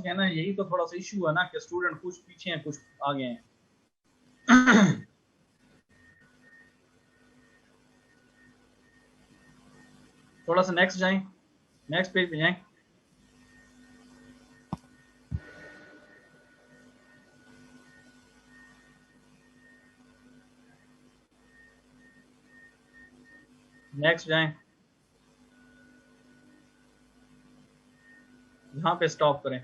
गए ना, यही तो थोड़ा सा इशू है ना कि स्टूडेंट कुछ पीछे हैं कुछ आगे हैं। थोड़ा सा नेक्स्ट जाएं, नेक्स्ट पेज पे जाएं। नेक्स्ट जाएं, यहाँ पे स्टॉप करें।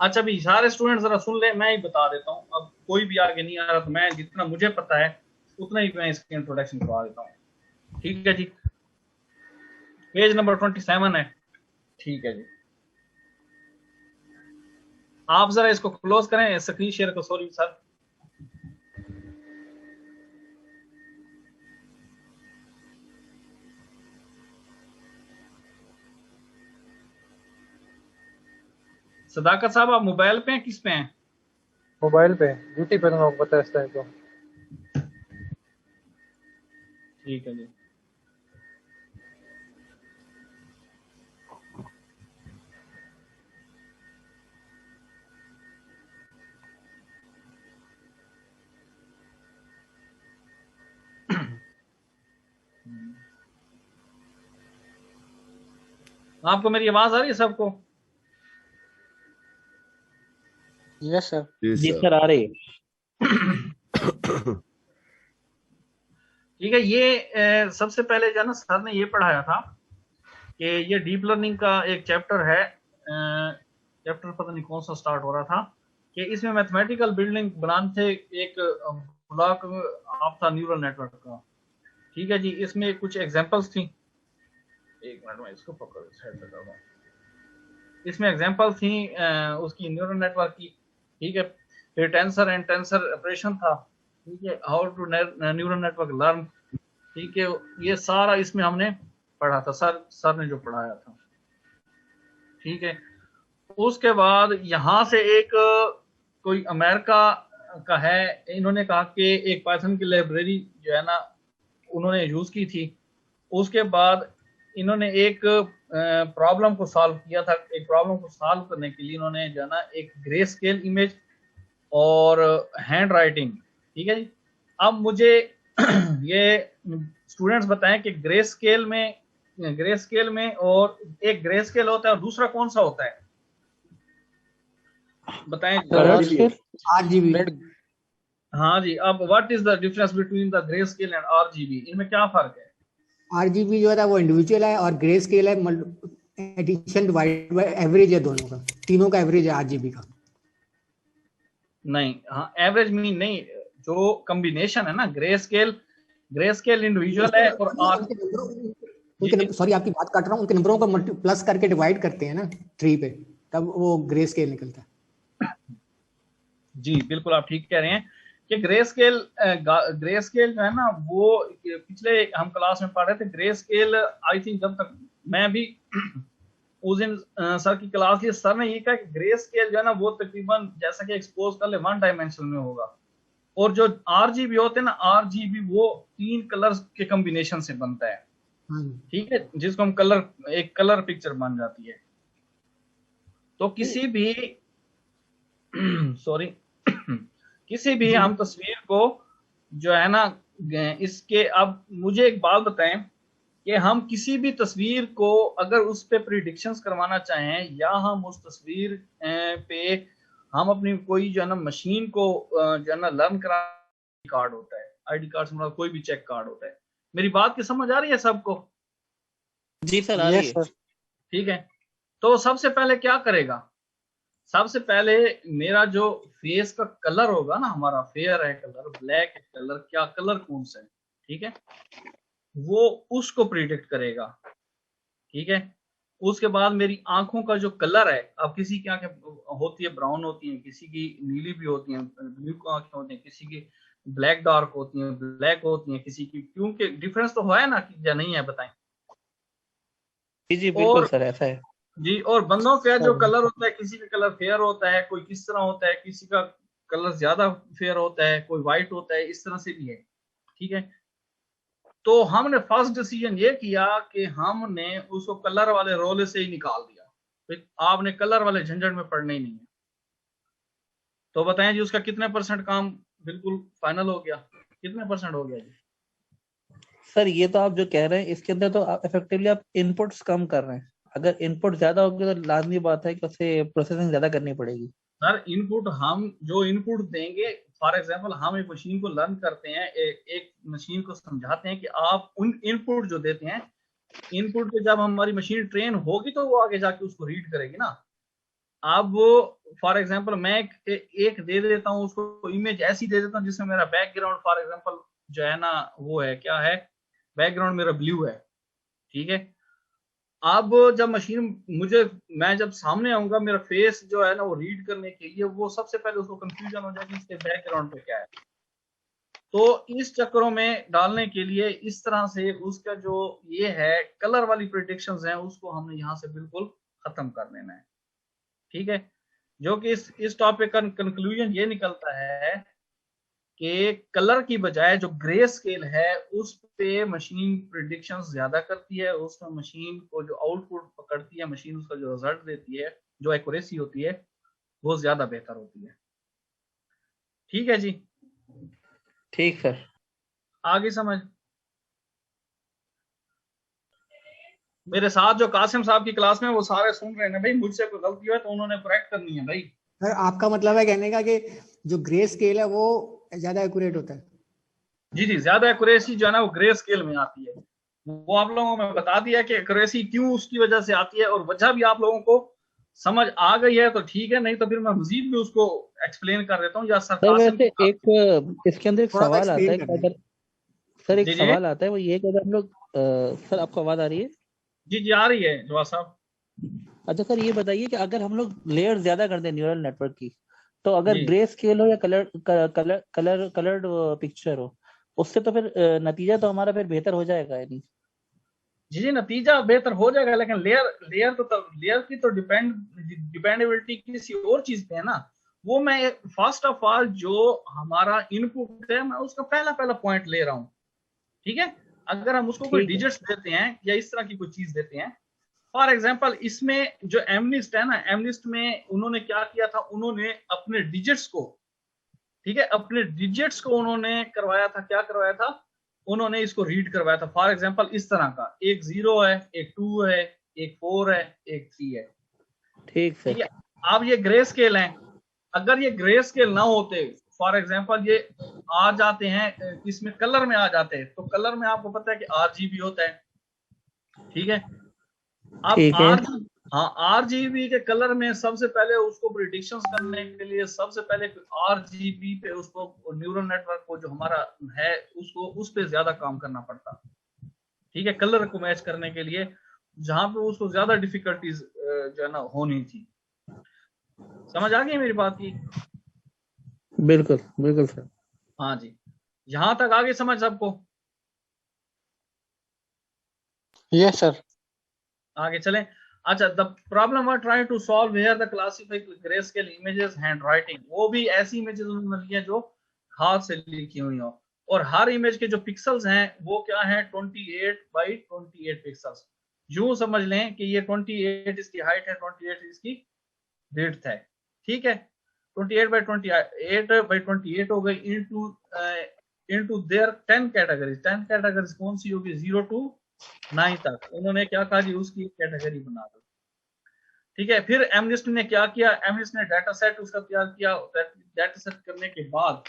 अच्छा भी सारे स्टूडेंट जरा सुन ले, मैं ही बता देता हूँ। अब कोई भी आगे नहीं आ रहा तो मैं जितना मुझे पता है उतना ही मैं इसकी इंट्रोडक्शन करवा देता हूँ। ठीक है जी, पेज नंबर 27 है। ठीक है जी, आप जरा इसको क्लोज करें स्क्रीन शेयर को। सॉरी सर, सदाकत साहब आप मोबाइल पे हैं किस पे हैं? मोबाइल पे, ड्यूटी पे हूँ, आपको पता है इस टाइम तो। ठीक है जी, आपको मेरी आवाज आ रही है सबको? Yes sir. जी सर आ रही ठीक है, ये सबसे पहले जो है ना सर ने ये पढ़ाया था कि ये डीप लर्निंग का एक चैप्टर है। चैप्टर पता नहीं कौन सा स्टार्ट हो रहा था कि इसमें मैथमेटिकल बिल्डिंग बनाने थे, एक ब्लॉक आप था न्यूरल नेटवर्क का। ठीक है जी, इसमें कुछ एग्जांपल्स थी। एक मिनट में इसको पकड़ साइड कर दूं। इसमें एग्जांपल थी उसकी न्यूरल नेटवर्क की। ठीक है, फिर टेंसर एंड टेंसर ऑपरेशन था। ठीक है, how to neural network learn. ठीक है, ये सारा इसमें हमने पढ़ा था, सर ने जो पढ़ाया था। ठीक है, उसके बाद यहाँ से एक कोई अमेरिका का है, इन्होंने कहा कि एक पाइथन की लाइब्रेरी जो है ना उन्होंने यूज की थी। उसके बाद इन्होंने एक प्रॉब्लम को सॉल्व किया था। एक प्रॉब्लम को सॉल्व करने के लिए इन्होंने जो है ना एक ग्रे स्केल इमेज और हैंड राइटिंग। ठीक है जी, अब मुझे ये स्टूडेंट्स बताएं कि ग्रे स्केल में और एक ग्रे स्केल होता है और दूसरा कौन सा होता है, बताएं। आरजीबी। हाँ जी, अब what is the difference between the grey scale and RGB, इनमें क्या फर्क है? आरजीबी जो है वो इंडिविजुअल है और ग्रे स्केल है एडिशन डिवाइड बाय एवरेज है, दोनों का, तीनों का एवरेज है आरजीबी का। नहीं, हाँ एवरेज मीन नहीं, जो कॉम्बिनेशन है ना, ग्रे स्केल इंडिविजुअल है और सॉरी आपकी बात काट रहा हूँ, उनके नंबरों को प्लस करके डिवाइड करते हैं ना 3 पे, तब वो ग्रे स्केल निकलता है। जी बिल्कुल आप ठीक कह रहे हैं कि ग्रे स्केल जो है ना वो पिछले हम क्लास में पढ़ रहे थे। ग्रे स्केल आई थिंक जब तक मैं भी उस दिन सर की क्लास ली, सर ने ये कहा कि ग्रे स्केल जो है ना वो तकरीबन जैसा कि एक्सपोज कर ले 1 डायमेंशन में होगा, और जो आरजीबी होते हैं ना, आरजीबी वो 3 कलर्स के कॉम्बिनेशन से बनता है। ठीक है, जिसको हम एक कलर पिक्चर बन जाती है। तो किसी भी सॉरी किसी भी हम तस्वीर को जो है ना इसके, अब मुझे एक बात बताएं कि हम किसी भी तस्वीर को अगर उस पे प्रिडिक्शंस करवाना चाहें या हम उस तस्वीर पे हम अपनी कोई जो है ना मशीन को जो है ना लर्न करा, कार्ड होता है, आईडी कार्ड से मतलब कोई भी चेक कार्ड होता है। मेरी बात की समझ आ रही है सबको? जी सर आ रही है। ठीक है, तो सबसे पहले क्या करेगा, सबसे पहले मेरा जो फेस का कलर होगा ना, हमारा फेयर है कलर, ब्लैक है कलर, क्या कलर कौन सा है, ठीक है, वो उसको प्रिडिक्ट करेगा। ठीक है, उसके बाद मेरी आंखों का जो कलर है, अब किसी की आंखें होती है ब्राउन होती हैं, किसी की नीली भी होती हैं, ब्लू आंखें होती हैं, किसी की ब्लैक डार्क होती हैं, ब्लैक होती हैं, किसी की, क्योंकि डिफरेंस तो है ना कि या नहीं है, बताएं। जी बिल्कुल सर ऐसा है जी, और बंदों का जो कलर होता है, किसी का कलर फेयर होता है, कोई किस तरह होता है, किसी का कलर ज्यादा फेयर होता है, कोई व्हाइट होता है, इस तरह से भी है। ठीक है, तो हमने फर्स्ट डिसीजन ये किया कि हमने उसको कलर वाले रोल से ही निकाल दिया। तो आपने कलर वाले झंझट में पड़ना ही नहीं है। तो बताएं जी उसका कितने % काम बिल्कुल फाइनल हो गया, कितने % हो गया जी? सर ये तो आप जो कह रहे हैं इसके अंदर तो आप इफेक्टिवली आप इनपुट्स कम कर रहे हैं। अगर इनपुट ज्यादा होगी तो लाजमी बात है कि उसे प्रोसेसिंग ज्यादा करनी पड़ेगी। सर इनपुट हम जो इनपुट देंगे, फॉर एग्जांपल हम एक मशीन को लर्न करते हैं, एक मशीन को समझाते हैं कि आप उन इनपुट जो देते हैं, इनपुट पे जब हमारी मशीन ट्रेन होगी तो वो आगे जाके उसको रीड करेगी ना। अब वो फॉर एग्जांपल मैं एक दे देता हूँ उसको, इमेज ऐसी दे देता हूँ जिसमें मेरा बैकग्राउंड फॉर एग्जांपल जो है ना वो है, क्या है, बैकग्राउंड मेरा ब्लू है, ठीक है। अब जब मशीन मुझे, मैं जब सामने आऊंगा मेरा फेस जो है ना वो रीड करने के लिए, वो सबसे पहले उसको कंफ्यूजन हो जाएगी इसके बैकग्राउंड पे क्या है। तो इस चक्रों में डालने के लिए इस तरह से उसका जो ये है कलर वाली प्रेडिक्शंस हैं उसको हमने यहाँ से बिल्कुल खत्म कर देना है, ठीक है। जो कि इस टॉपिक का कंक्लूजन ये निकलता है कि कलर की बजाय जो ग्रे स्केल है उस पे मशीन प्रिडिक्शंस ज्यादा करती है, उसमें मशीन को जो आउटपुट पकड़ती है, मशीन उसका जो रिजल्ट देती है, जो एक्यूरेसी होती है वो ज्यादा बेहतर होती है। ठीक है जी, ठीक सर। आगे समझ। मेरे साथ जो कासिम साहब की क्लास में वो सारे सुन रहे हैं भाई, मुझसे कोई गलती है तो उन्होंने करेक्ट करनी है भाई। सर आपका मतलब है कहने का कि जो ग्रे स्केल है वो ज्यादा एक्यूरेट होता है? जी जी, ज्यादा एक्यूरेसी जो है ना वो ग्रे स्केल में आती है। वो आप लोगों को मैं बता दिया कि एक्यूरेसी क्यों उसकी वजह से आती है, और वजह भी आप लोगों को समझ आ गई है तो ठीक है, नहीं तो फिर मैं मजीद भी उसको एक्सप्लेन कर देता हूँ। या सर सरकार वैसे एक इसके अंदर एक थोड़ा सा सवाल आता है एक्सप्लेन कि कर दें। अगर सर एक जी जी सवाल आता है वो ये कि अगर हम लोग सर आपको आवाज आ रही है? जी जी, आ रही है जवाब साहब। अच्छा सर ये बताइए कि अगर हम लोग लेयर ज्यादा कर दें न्यूरल नेटवर्क की, तो अगर जी ग्रे स्केल हो या कलर्ड पिक्चर हो, उससे तो फिर नतीजा तो हमारा फिर बेहतर हो जाएगा या नहीं? जी जी, नतीजा बेहतर हो जाएगा, लेकिन लेयर की तो डिपेंडेबिलिटी किसी और चीज पे है ना। वो मैं फर्स्ट ऑफ ऑल जो हमारा इनपुट है मैं उसका पहला पहला पॉइंट ले रहा हूँ, ठीक है। अगर हम उसको कोई ठीक है। डिजिट्स देते हैं या इस तरह की कोई चीज देते हैं, फॉर एग्जाम्पल इसमें जो एमनिस्ट है ना, एमनिस्ट में उन्होंने क्या किया था, उन्होंने अपने डिजिट्स को, ठीक है, अपने डिजिट्स को उन्होंने करवाया था, क्या करवाया था, उन्होंने इसको रीड करवाया था। फॉर एग्जाम्पल इस तरह का एक 0 है, एक 2 है, एक 4 है, एक 3 है, ठीक ठीक सर। है। अब ये ग्रे स्केल है, अगर ये ग्रे स्केल ना होते, फॉर एग्जाम्पल ये आ जाते हैं इसमें कलर में आ जाते हैं, तो कलर में आपको पता है कि RGB होता है, ठीक है। अब ठीक है। RGB के कलर में सबसे पहले उसको प्रिडिक्शंस करने के लिए सबसे पहले RGB पे उसको न्यूरल नेटवर्क को जो हमारा है उसको उस पे ज्यादा काम करना पड़ता, ठीक है, कलर को मैच करने के लिए, जहां पे उसको ज्यादा डिफिकल्टीज जो है ना होनी थी। समझ आ गई मेरी बात की? बिल्कुल बिल्कुल सर। हाँ जी, यहां तक आगे समझ सबको? Yes sir. आगे चलें। अच्छा, the problem are trying to solve here the classify grey scale images hand writing, वो भी ऐसी इमेजेस उन्होंने ली है जो हाथ से लिखी हुई हो, और हर इमेज के जो पिक्सल्स हैं वो क्या है, 28 बाई 28 पिक्सल्स। यूं समझ लें कि ये 28 इसकी हाइट है, 28 इसकी विड्थ है, ठीक है। 28 बाई 28 हो गई इनटू देयर 10 कैटेगरीज। 10 कैटेगरीज कौन सी होगी, 0 to 9 तक उन्होंने क्या कहा जी, उसकी कैटेगरी बना दी, ठीक है। फिर एमनिस्ट ने क्या किया, एमनिस्ट ने डाटा सेट उसका तैयार किया। डाटा सेट करने के बाद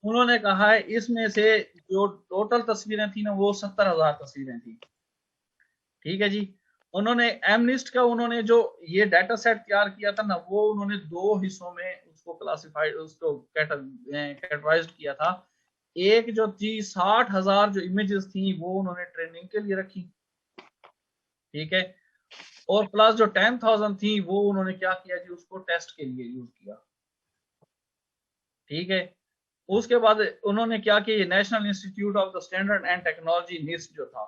उन्होंने कहा है इसमें से जो टोटल तस्वीरें थी ना वो 70,000 तस्वीरें थी, ठीक है जी। उन्होंने एमनिस्ट का उन्होंने जो ये डाटा सेट तैयार किया था ना वो उन्होंने 2 हिस्सों में उसको क्लासिफाइड, उसको कैटेगराइज्ड किया था। एक जो थी 60,000 जो इमेजेस थी वो उन्होंने ट्रेनिंग के लिए रखी, ठीक है, और प्लस जो 10,000 थी वो उन्होंने क्या किया जी, उसको टेस्ट के लिए यूज किया, ठीक है। उसके बाद उन्होंने क्या किया, national institute of the standard and technology NIST जो था,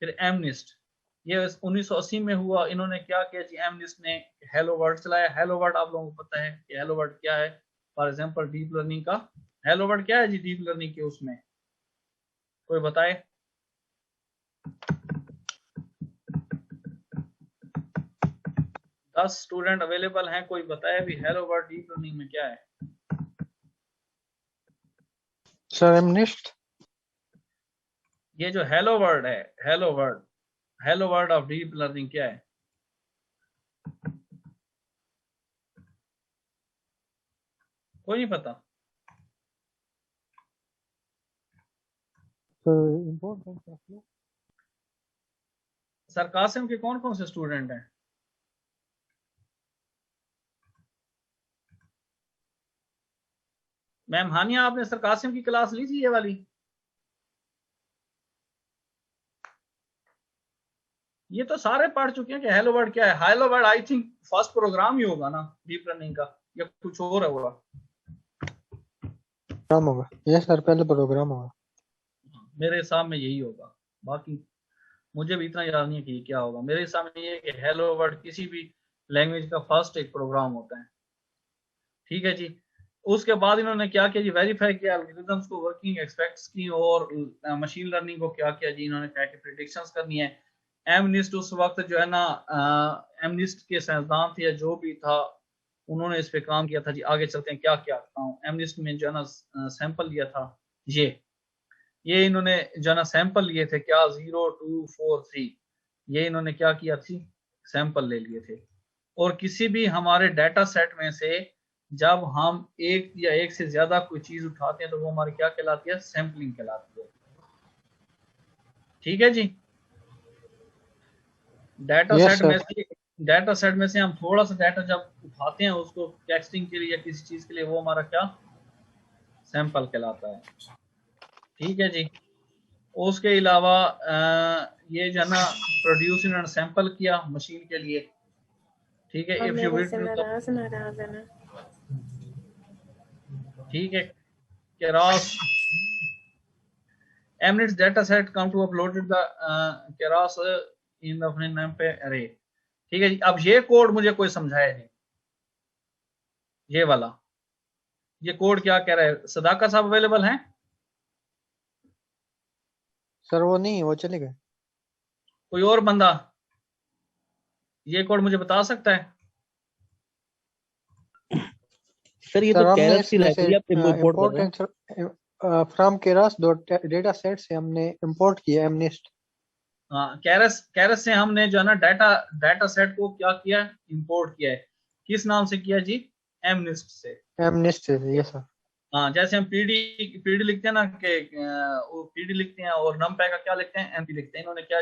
फिर एमनिस्ट, ये 1980 में हुआ। इन्होंने क्या किया जी, एमनिस्ट ने हेलो वर्ड चलाया। हेलो वर्ड आप लोगों को पता है कि हेलो वर्ड क्या है, फॉर एग्जांपल डीप लर्निंग का हेलो वर्ड क्या है जी, डीप लर्निंग के उसमें कोई बताए? 10 स्टूडेंट अवेलेबल हैं, कोई बताए भी हेलो वर्ड डीप लर्निंग में क्या है? सर एमनिस्ट। ये जो हेलो वर्ड है, hello word of deep learning क्या है? कोई नहीं पता? सर इम्पोर्ट सर कासिम के कौन कौन से स्टूडेंट हैं? मैम हानिया, आपने सर कासिम की क्लास ली थी ये वाली? ये तो सारे पढ़ चुके हैं कि हेलो वर्ड क्या है। Hello word I think first program ही होगा ना डीप लर्निंग का, या कुछ और होगा? प्रोग्राम होगा। यस सर, पहले प्रोग्राम होगा। मेरे हिसाब में यही होगा, बाकी मुझे भी इतना याद नहीं है कि ये क्या होगा। मेरे हिसाब में ये है कि हेलो वर्ड किसी भी लैंग्वेज का फर्स्ट एक प्रोग्राम होता है। ठीक है जी। उसके बाद इन्होंने क्या किया जी, वेरीफाई किया एल्गोरिथम्स को, वर्किंग एक्सपेक्ट्स की, और मशीन लर्निंग को क्या किया जी, इन्होंने कहा कि प्रिडिक्शंस करनी है। एमनिस्ट उस वक्त जो है ना, एमनिस्ट के साइंसदान थे या जो भी था, उन्होंने इस पे काम किया था जी। आगे चलते हैं क्या क्या था। एमनिस्ट में जो है ना सैंपल लिया था, ये इन्होंने जो है ना सैंपल लिए थे, क्या 0 2 4 3, ये इन्होंने क्या किया थी, सैंपल ले लिए थे। और किसी भी हमारे डाटा सेट में से जब हम एक या एक से ज्यादा कोई चीज उठाते हैं तो वो हमारी क्या कहलाती है, सैंपलिंग कहलाती है। ठीक है जी। डाटा यस सेट में से हम थोड़ा सा डाटा जब उठाते हैं उसको टेक्स्टिंग के लिए या किसी चीज के लिए, वो हमारा क्या, सैंपल कहलाता है। ठीक है जी। उसके अलावा ये जो है ना प्रोड्यूस इन्होंने सैंपल किया मशीन के लिए। ठीक है। इफ यू विल ठीक है। केरास एमनिट्स data set come to uploaded the Keras in अपने नाम पे अरे। ठीक है जी। अब ये कोड मुझे कोई समझाए नहीं, ये वाला, ये कोड क्या कह रहा है? सदाकत साहब अवेलेबल हैं? सर, वो नहीं, वो चले गए। कोई और बंदा ये कोड मुझे बता सकता है? सर ये सर तो हमने कैरस की इसमें से लाइब्रेरी आप इंपोर्ट कर रहे हैं। From Keras dot data set से हमने इंपोर्ट किया एमनिस्ट। हाँ, कैरस से हमने जो है ना डाटा सेट को क्या किया, इंपोर्ट किया है। किस नाम से किया जी? एमनिस्ट से। एमनिस्ट से, यस सर। हाँ, जैसे हम पीडी लिखते हैं ना कि वो पीडी लिखते हैं, और नमपै का क्या लिखते हैं, एमपी लिखते हैं। इन्होंने क्या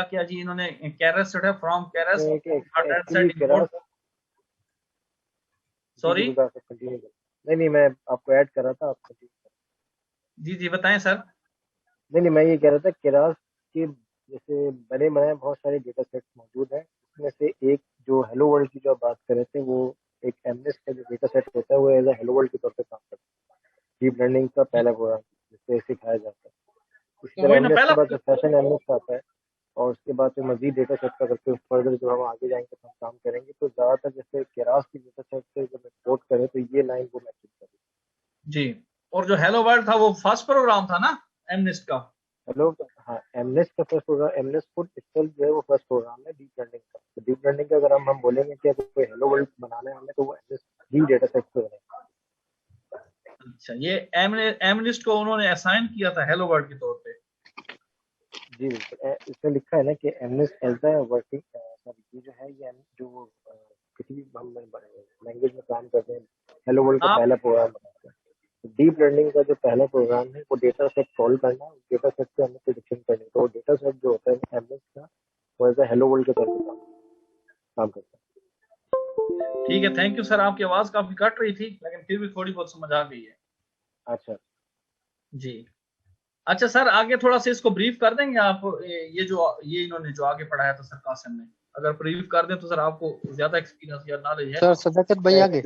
किया जी, इन्होंने कैरस जो है from Keras data set import. Sorry नहीं, मैं आपको ऐड कर रहा था, आपको जी बताएं सर। नहीं, मैं ये कह रहा था केरास के जैसे बने बनाए बहुत सारे डेटा सेट्स मौजूद हैं। उसमें से एक जो हेलो वर्ल्ड की जो आप बात कर रहे थे, वो एक एमनिस्ट का जो डेटा सेट होता है वो एज ए हेलो वर्ल्ड के तौर पे काम करता है। डीप लर्निंग का पहला प्रोग्राम जिससे सिखाया जाता है। इसी तरह वही ना एमनिस्ट के पहला। बाद सेशन एमनिस्ट आता है, और उसके बाद फिर मजीद डेटा सेट का करके फर्दर जो हम आगे जाएंगे तो हम काम करेंगे। तो ज्यादातर जैसे केरास की डेटा सेट से जब इंपोर्ट करें तो ये लाइन वो मैसेज करें जी। और जो हेलो वर्ल्ड था वो फर्स्ट प्रोग्राम था ना एमनिस्ट का। हेलो। हाँ, एमनेस्ट का फर्स्ट प्रोग्राम, एमनेस्ट खुद itself जो है वो फर्स्ट प्रोग्राम है डीप लर्निंग का। तो डीप लर्निंग का अगर हम बोलेंगे कि अगर कोई हेलो वर्ल्ड बनाना है हमें, तो वो एमनेस्ट ही डेटा सेट पे बनेगा। अच्छा, ये एमनिस्ट को उन्होंने असाइन किया था हेलो वर्ल्ड के तौर पे। जी बिल्कुल। इसमें लिखा है ना कि एमनेस्ट एज अ वर्किंग, सॉरी, ये जो है ये जो किसी भी हम लैंग्वेज में काम करते हैं, हेलो वर्ल्ड का आप पहला प्रोग्राम बनाते हैं। डीप लर्निंग का जो पहला प्रोग्राम है वो डेटा सेट सॉल्व करना है, डेटा सेट से हमें प्रिडिक्शन करनी है। तो डेटा सेट जो होता है एमनेस्ट का, वो एज अ हेलो वर्ल्ड के तौर पे काम करता है। ठीक है, थैंक यू सर। आपकी आवाज काफी कट रही थी, लेकिन फिर भी थोड़ी बहुत समझ आ गई है। अच्छा जी। अच्छा सर, आगे थोड़ा सा इसको ब्रीफ कर देंगे आप? ये इन्होंने जो आगे पढ़ाया था सर कासिम ने, अगर ब्रीफ कर दें तो सर आपको ज्यादा एक्सपीरियंस या नॉलेज है। सर सदाकत भाई आगे।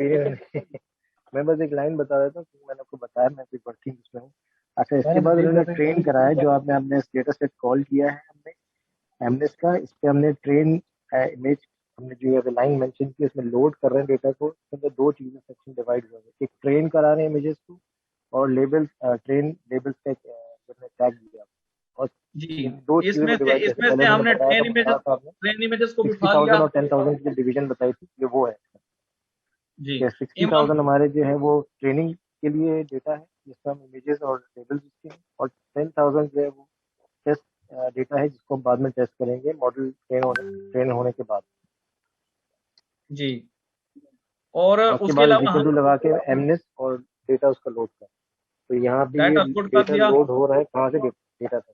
मैं बस एक लाइन बता देता हूँ क्योंकि मैंने आपको बताया मैं भी वर्किंग उसमें हूँ। अच्छा, इसके बाद उन्होंने ट्रेन कराया, जो आपने हमने डेटा सेट कॉल किया है हमने एमनेस्ट का, इस पे हमने ट्रेन इमेज, हमने जो ये लाइन मेंशन की उसमें लोड कर रहे हैं डेटा को। इसमें दो चीजें सेक्शन डिवाइड हुए हैं, एक ट्रेन करा रहे हैं इमेजेस को, और लेबल्स, ट्रेन लेबल्स का हमने टैग दिया। और जी, इन दो चीजों इसमें में से डिवाइड इसमें पहले से मैंने हमने बताया था, बताया था आपने ट्रेन इमेजेस को भी उठा 60,000 लिया। और 10,000 की डिवीजन बताई थी, ये वो है जी, कि 60,000 हमारे जो है वो ट्रेनिंग के लिए डेटा है जिसमें हम इमेजेस और टेबल्स लिखते हैं, और 10,000 जो है वो टेस्ट डेटा है जिसको हम बाद में टेस्ट करेंगे मॉडल ट्रेन होने के बाद। जी, और उसके उसके बाद अलावा इक्वल टू लगा के एमनेस और डेटा उसका लोड कर, तो यहाँ पे ये डाटा लोड कर डेटा दिया, लोड हो रहा है कहाँ से, डेटा से।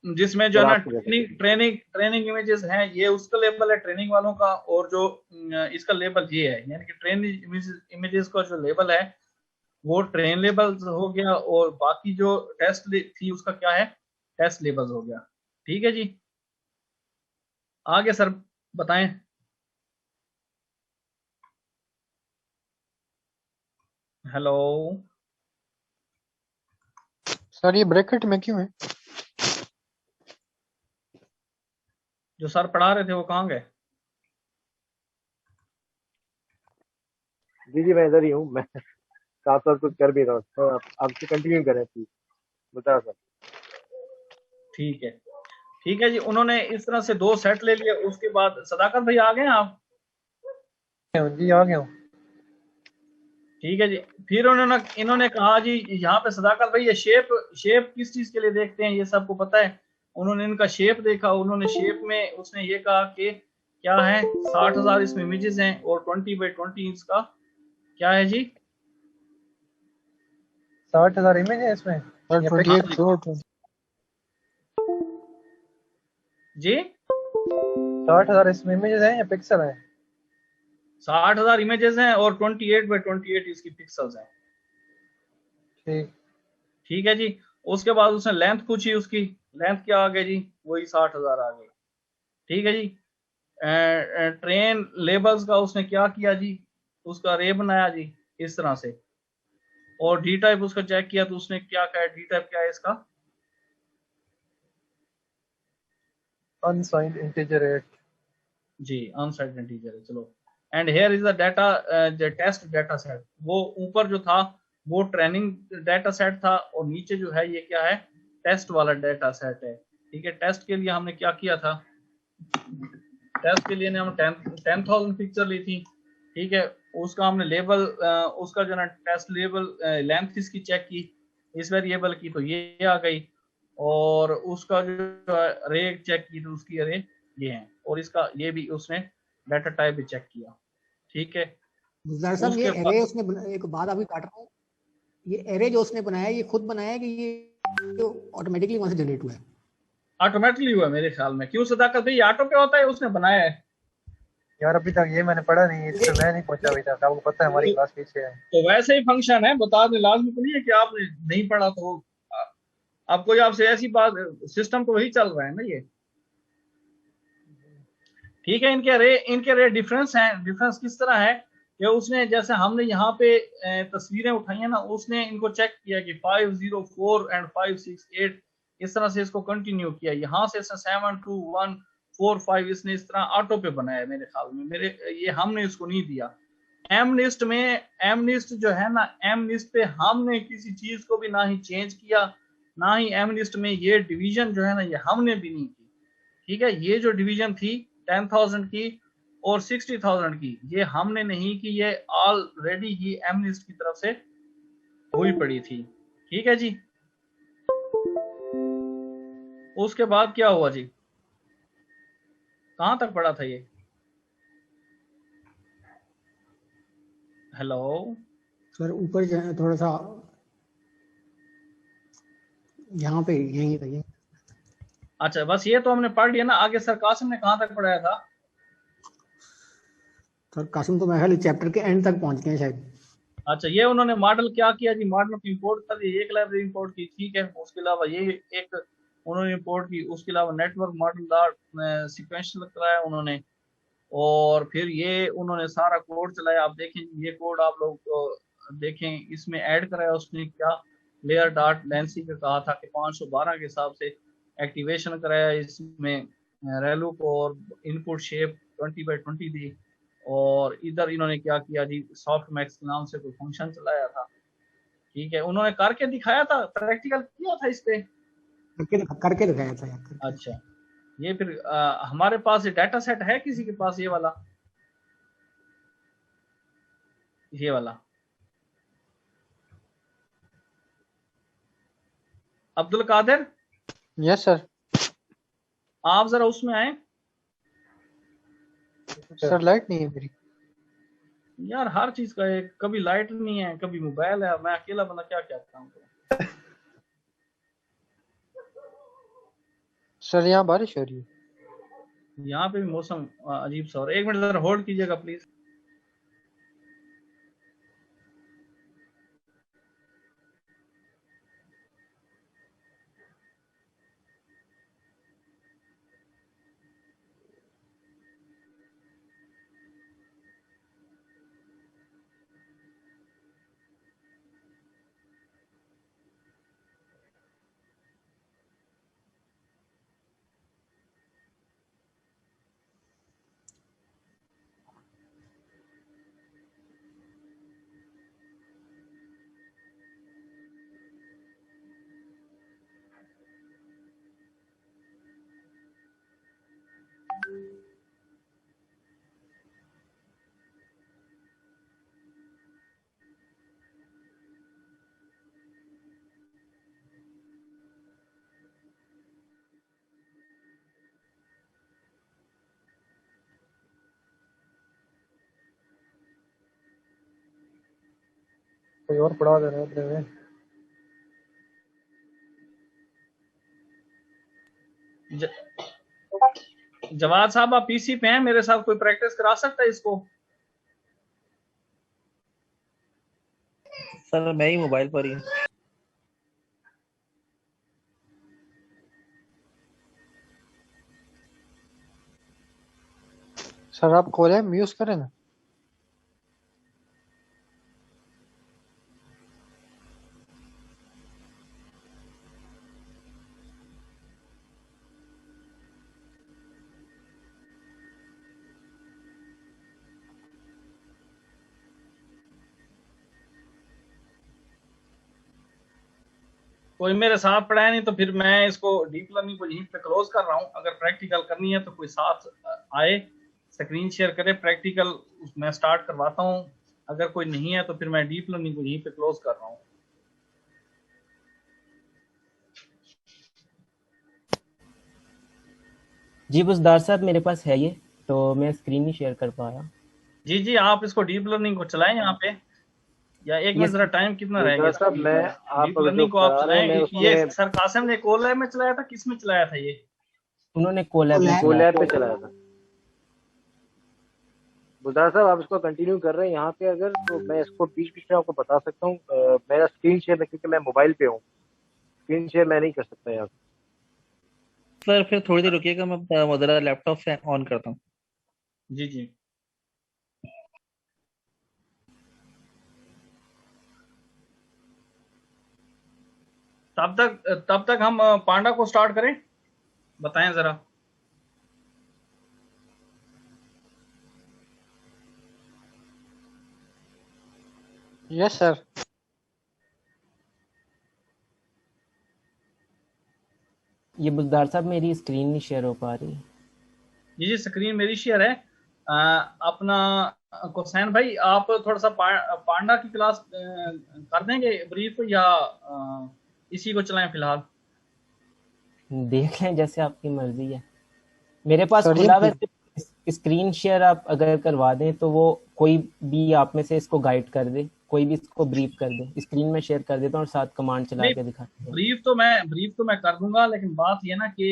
जिसमें जो है ना ग्राफ के जैसे ट्रेनिंग इमेजेस हैं, ये उसका लेबल है ट्रेनिंग वालों का, और जो इसका लेबल ये है, यानी कि ट्रेनिंग इमेजेस का जो लेबल है वो ट्रेन लेबल हो गया, और बाकी जो टेस्ट थी उसका क्या है, टेस्ट लेबल हो गया। ठीक है जी, आगे सर बताएं। हेलो सर ये ब्रैकेट में क्यों है? जो सर पढ़ा रहे थे वो कहाँ गए? जी मैं इधर ही हूँ, मैं साथ साथ कुछ कर भी रहा हूँ, तो आपसे कंटिन्यू करें प्लीज, बताओ सर। ठीक है जी, उन्होंने इस तरह से 2 सेट ले लिए। उसके बाद सदाकत भाई आ गए आप? जी आ गया हूँ। ठीक है जी, फिर इन्होंने कहा जी, यहाँ पे सदाकत भाई ये शेप किस चीज के लिए देखते हैं, ये सबको पता है। उन्होंने इनका शेप देखा, उन्होंने शेप में उसने ये कहा कि क्या है, 60,000 इसमें इमेजेस हैं और 20x20 इसका क्या है जी, 60,000 इमेज है इसमें सर या 28 पिक्सल? फ्लोट जी 60,000 इसमें इमेजेस हैं या पिक्सल हैं? 60,000 इमेजेस हैं और 28x28 इसकी पिक्सल्स हैं। ठीक। ठीक है जी, उसके बाद उसने लेंथ पूछी, उसकी लेंथ क्या आ गई जी, वही 60,000 आ गई। ठीक है जी, ट्रेन लेबल्स का उसने क्या किया जी, उसका रे बनाया जी इस तरह से, और डी टाइप उसका चेक किया तो उसने क्या कहा, डी टाइप क्या है इसका, अनसाइंड इंटीजर 8। जी अनसाइंड इंटीजर है। चलो, and here is the data, test data set. वो ऊपर जो था वो ट्रेनिंग डाटा सेट था, और नीचे जो है ये क्या है, टेस्ट वाला डाटा सेट है। ठीक है, टेस्ट के लिए हमने क्या किया था, टेस्ट के लिए ने हम 10,000 पिक्चर ली थी। ठीक है, उसका हमने लेबल, उसका जो ना टेस्ट लेबल लेंथ इसकी चेक की इस वेरिएबल की, तो ये आ गई, और उसका जो रे चेक की तो उसकी अरे ये है, और इसका ये भी उसने डाटा टाइप भी चेक किया। ठीक है, गुलजार साहब ये उसके एरे उसने एक बात अभी काट रहा हूँ, ये एरे जो उसने बनाया ये खुद बनाया है कि ये ऑटोमेटिकली वहां से जनरेट हुआ है? ऑटोमेटिकली हुआ मेरे ख्याल में। क्यों सदाकत भाई, ऑटो पे होता है, उसने बनाया है? यार अभी तक ये मैंने पढ़ा नहीं, इस पे मैं नहीं पहुंचा अभी तक, आपको पता है हमारी क्लास पीछे है। तो वैसे ही फंक्शन है, बता दें, लाजमी तो नहीं है कि आपने नहीं पढ़ा तो अब कोई आपसे ऐसी बात, सिस्टम तो वही चल रहा है ना ये। ठीक है, इनके रे डिफरेंस हैं। डिफरेंस किस तरह है कि उसने, जैसे हमने यहाँ पे तस्वीरें उठाई है ना, उसने इनको चेक किया कि 504 एंड 568 इस तरह से इसको कंटिन्यू किया, यहाँ से 72145 इसने इस तरह ऑटो पे बनाया मेरे ख्याल में, ये हमने इसको नहीं दिया। एमनिस्ट जो है ना, एमनिस्ट पे हमने किसी चीज को भी ना ही चेंज किया, ना ही एमनिस्ट में ये डिवीजन जो है ना ये हमने भी नहीं की। ठीक है, ये जो डिवीजन थी 10,000 की और 60,000 की, ये हमने नहीं की, ये ऑलरेडी ही एमनिस्ट की तरफ से हुई पड़ी थी। ठीक है जी, उसके बाद क्या हुआ जी, कहां तक पड़ा था ये? हेलो सर ऊपर थोड़ा सा यहाँ पे यही था ये। अच्छा, बस ये तो हमने पढ़ लिया ना। आगे सर कासिम ने कहां तक पढ़ाया था? सर कासिम तो मेरे ख्याल चैप्टर के एंड तक पहुंच गए शायद। अच्छा, ये उन्होंने मॉडल क्या किया जी, मॉडल की इंपोर्ट कर दी, एक लाइब्रेरी इंपोर्ट की। ठीक है, उसके अलावा ये एक उन्होंने इंपोर्ट की, उसके अलावा नेटवर्क मॉडल सिक्वेंशियल कराया उन्होंने, और फिर ये उन्होंने सारा कोड चलाया। आप देखें ये कोड, आप लोग देखें, इसमें ऐड कराया उसने क्या, लेयर डॉट लेंसी का कहा था कि 512 के हिसाब से एक्टिवेशन कराया इसमें रैलू को, और इनपुट शेप 20x20 दी, और इधर इन्होंने क्या किया जी, सॉफ्ट मैक्स के नाम से कोई फंक्शन चलाया था। ठीक है, उन्होंने करके दिखाया था, प्रैक्टिकल किया था इस पे। करके दिखाया था यार। अच्छा, ये फिर हमारे पास ये डाटा सेट है किसी के पास, ये वाला, ये वाला? Abdul Qadir, yes sir. आप जरा उसमें आए सर लाइट नहीं है मेरी। यार। हर चीज का एक, कभी लाइट नहीं है, कभी मोबाइल है, मैं अकेला बंदा क्या क्या काम करूं। सर यहाँ बारिश हो रही है। यहाँ पे भी मौसम अजीब सा हो रहा है। एक मिनट जरा होल्ड कीजिएगा प्लीज। कोई और पढ़ा दे रहा है अपने में। जवाद साहब, आप पीसी पे हैं, मेरे साथ कोई प्रैक्टिस करा सकता है इसको? सर मैं ही मोबाइल पर ही हूँ। सर आप कोलैब यूज करें ना। कोई मेरे साथ पढ़ा है नहीं, तो फिर मैं इसको डीप लर्निंग को यहीं पे क्लोज कर रहा हूँ। अगर प्रैक्टिकल करनी है तो कोई साथ आए, स्क्रीन शेयर करे, प्रैक्टिकल मैं स्टार्ट करवाता हूँ। अगर कोई नहीं है तो फिर मैं डीप लर्निंग को यहीं पे क्लोज कर रहा हूँ। जी बुजदार साहब मेरे पास है ये, तो मैं स्क्रीन नहीं शेयर कर पाया। जी जी, आप इसको डीप लर्निंग को चलाएं यहाँ पे। या एक मिनट, जरा टाइम कितना रह गया साहब मैं आप डीप अगर जो लर्निंग को आप करा रहे हैं चलाएं। मैं ये उसमें सर कासिम ने कोलैब में चलाया था, किस में चलाया था ये? उन्होंने कोलैब में चलाया। कोलैब पे चलाया था। बुलदार साहब आप इसको कंटिन्यू कर रहे हैं यहाँ पे, अगर तो मैं इसको बीच बीच में आपको बता सकता हूँ। मेरा स्क्रीन शेयर में, क्योंकि मैं मोबाइल पे हूँ, स्क्रीन शेयर मैं नहीं कर सकता यहाँ। सर फिर थोड़ी देर रुकिएगा, मैं जरा लैपटॉप से ऑन करता हूँ। जी जी। तब तक हम पांडा को स्टार्ट करें, बताएं जरा। Yes sir. ये बुजदार साहब मेरी स्क्रीन नहीं शेयर हो पा रही। जी जी, स्क्रीन मेरी शेयर है। अपना कोसैन भाई, आप थोड़ा सा पांडा की क्लास कर देंगे ब्रीफ, या इसी को चलाएं फिलहाल? देख लें, जैसे आपकी मर्जी है। मेरे पास सर खुला हुआ ये है। स्क्रीन शेयर आप अगर करवा दें तो वो कोई भी आप में से इसको गाइड कर दे, कोई भी इसको ब्रीफ कर दे। स्क्रीन में शेयर कर देता हूँ और साथ कमांड चला नहीं, के दिखाते हैं। ब्रीफ तो मैं कर दूंगा, लेकिन बात ये ना कि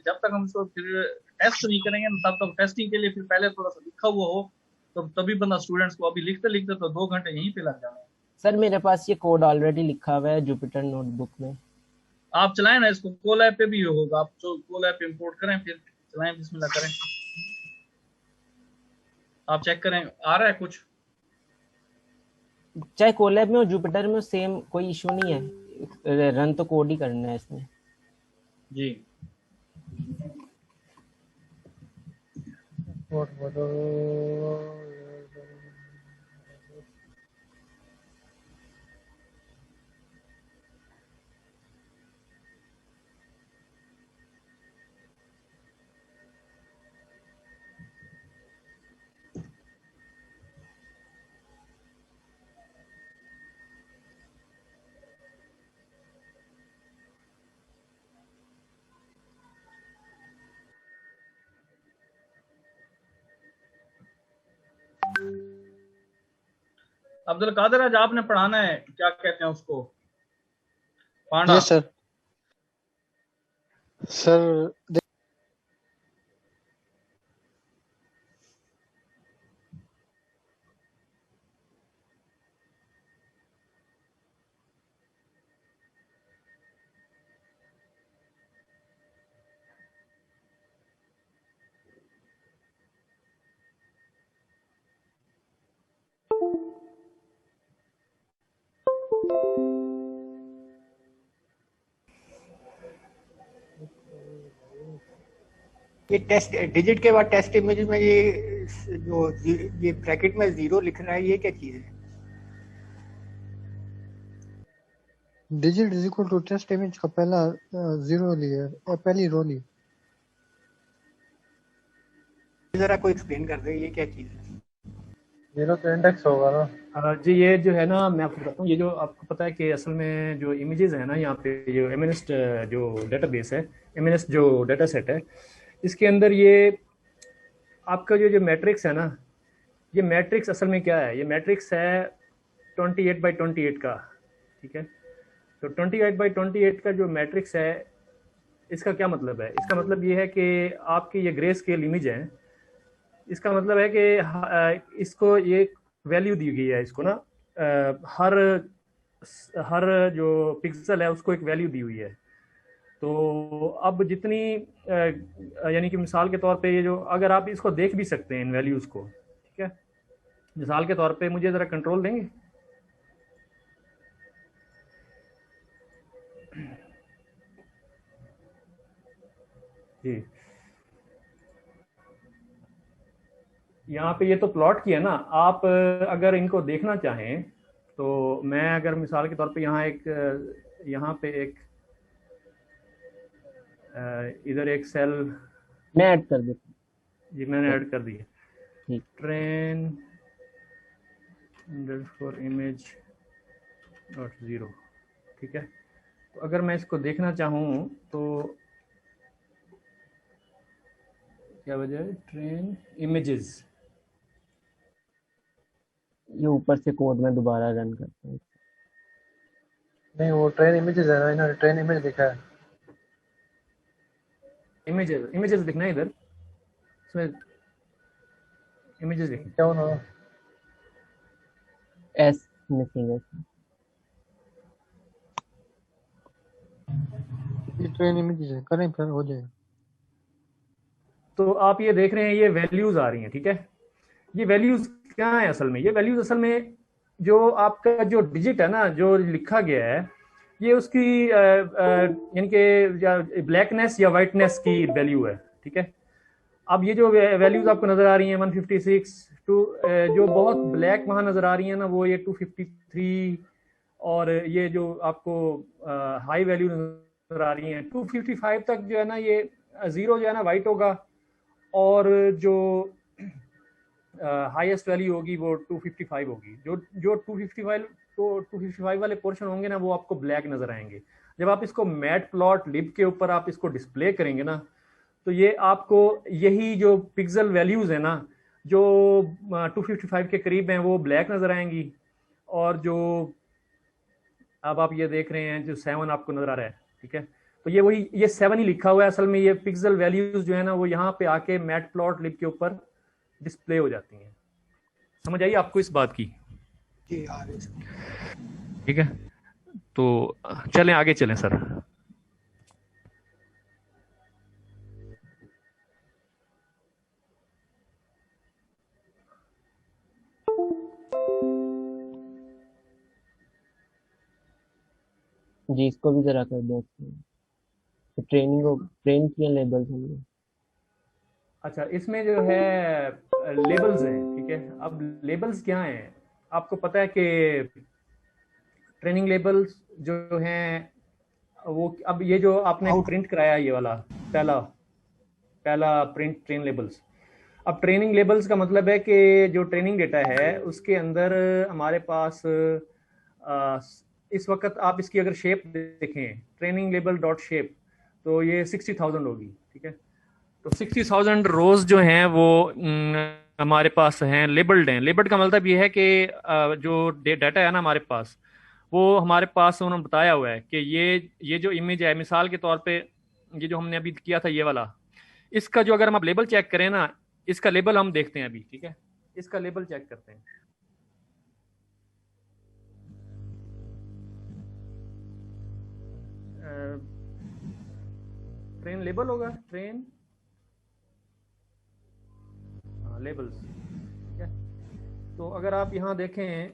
जब तक हम इसको फिर टेस्ट नहीं करेंगे ना, तब तक टेस्टिंग के लिए फिर पहले थोड़ा सा लिखा हुआ हो, तो तभी बंदा स्टूडेंट्स को, अभी लिखते लिखते तो 2 घंटे यहीं पे लग जाएंगे। सर मेरे पास ये कोड ऑलरेडी लिखा हुआ है जुपिटर नोटबुक में। आप चलाएं ना इसको, कोलैब पे भी होगा, आप जो कोलैब पे इंपोर्ट करें, फिर चलाएं, बिस्मिल्लाह करें, आप चेक करें आ रहा है कुछ। चाहे कोलैब में हो जुपिटर में हो, सेम, कोई इशू नहीं है। रन तो कोड ही करना है इसमें। जी अब्दुल कादिर, आज आपने पढ़ाना है, क्या कहते हैं उसको, पांडा। Yes sir. सर ये टेस्ट डिजिट के बाद टेस्ट इमेज में ये जो ये ब्रैकेट में 0 लिख रहा है, ये क्या चीज है? Digit is equal to test image का पहला 0 लिया, पहली रो ली। जरा कोई एक्सप्लेन कर दे, ये क्या चीज है? 0 तो इंडेक्स होगा ना। जी ये जो है ना, मैं आपको बताता हूँ, ये जो आपको पता है कि असल में जो इमेजेस है ना, यहाँ पे जो एमएनएस जो डेटाबेस है, एमएनएस जो डेटा सेट है, इसके अंदर ये आपका जो मैट्रिक्स है ना, ये मैट्रिक्स असल में क्या है, ये मैट्रिक्स है 28x28 का, ठीक है। तो 28x28 का जो मैट्रिक्स है, इसका क्या मतलब है? इसका मतलब ये है कि आपकी ये ग्रे स्केल इमेज है, इसका मतलब है कि इसको ये वैल्यू दी गई है, इसको ना हर जो पिक्सल है उसको एक वैल्यू दी हुई है। तो अब जितनी यानी कि मिसाल के तौर पे ये जो, अगर आप इसको देख भी सकते हैं इन वैल्यूज़ को, ठीक है, मिसाल के तौर पे मुझे ज़रा कंट्रोल देंगे। जी, यहाँ पे ये तो प्लॉट किया ना, आप अगर इनको देखना चाहें तो मैं अगर मिसाल के तौर पे यहाँ पे एक इधर एक सेल मैं ऐड कर देता हूँ। जी मैंने ऐड कर दिया, ठीक। ट्रेन अंडरस्कोर इमेज डॉट 0, ठीक है। तो अगर मैं इसको देखना चाहूँ तो क्या वजह है, ट्रेन इमेजेस, ये ऊपर से कोड में दोबारा रन करता हूँ। नहीं, वो ट्रेन इमेजेस है ना, इन्होंने ट्रेन इमेज लिखा है। इमेजेस लिखना है इधर, इसमें इमेजेस लिखना क्या होना एस मिसिंग है। ये ट्रेन इमेज है, करें फिर हो जाएगा। तो आप ये देख रहे हैं, ये वैल्यूज आ रही हैं, ठीक है। ये वैल्यूज क्या है असल में? ये वैल्यूज असल में जो आपका जो डिजिट है ना, जो लिखा गया है, ये उसकी यानी कि ब्लैकनेस या वाइटनेस की वैल्यू है, ठीक है। अब ये जो वैल्यूज आपको नजर आ रही हैं 156 टू जो बहुत ब्लैक वहां नजर आ रही है ना, वो ये 253, और ये जो आपको हाई वैल्यू नजर आ रही है 255 तक जो है ना, ये 0 जो है ना वाइट होगा, और जो हाईएस्ट वैल्यू होगी वो 255 होगी। जो 255 वाले पोर्शन होंगे ना, वो आपको ब्लैक नजर आएंगे। जब आप इसको मैट प्लॉट लिब के ऊपर आप इसको डिस्प्ले करेंगे ना, तो ये आपको यही जो पिक्सल वैल्यूज है ना, जो 255 के करीब हैं, वो ब्लैक नजर आएंगी, और जो अब आप ये देख रहे हैं जो 7 आपको नजर आ रहा है, ठीक है, तो ये वही, ये 7 ही लिखा हुआ है असल में। ये पिक्सल वैल्यूज जो है ना, वो यहाँ पे आके मैट प्लॉट लिब के ऊपर डिस्प्ले हो जाती हैं। समझ आई आपको इस बात की? ठीक है, तो चलें आगे चलें सर। जी इसको भी जरा कर दो। तो ट्रेन किया लेबल्स हमने। अच्छा, इसमें जो है लेबल्स हैं, ठीक है। अब लेबल्स क्या हैं? आपको पता है कि ट्रेनिंग लेबल्स जो हैं वो, अब ये जो आपने प्रिंट कराया, ये वाला पहला प्रिंट ट्रेन लेबल्स। अब ट्रेनिंग लेबल्स का मतलब है कि जो ट्रेनिंग डेटा है उसके अंदर हमारे पास इस वक्त आप इसकी अगर शेप देखें, ट्रेनिंग लेबल डॉट शेप, तो ये 60,000 होगी, ठीक है। तो 60,000 रोज जो हैं वो हमारे पास हैं, लेबल्ड हैं। लेबल्ड का मतलब ये है कि जो डाटा है ना हमारे पास, वो हमारे पास उन्होंने बताया हुआ है कि ये जो इमेज है, मिसाल के तौर पे ये जो हमने अभी किया था ये वाला, इसका जो अगर हम आप लेबल चेक करें ना, इसका लेबल हम देखते हैं अभी, ठीक है, इसका लेबल चेक करते हैं। ट्रेन लेबल होगा, ट्रेन लेबल्स, ठीक है। तो अगर आप यहाँ देखें,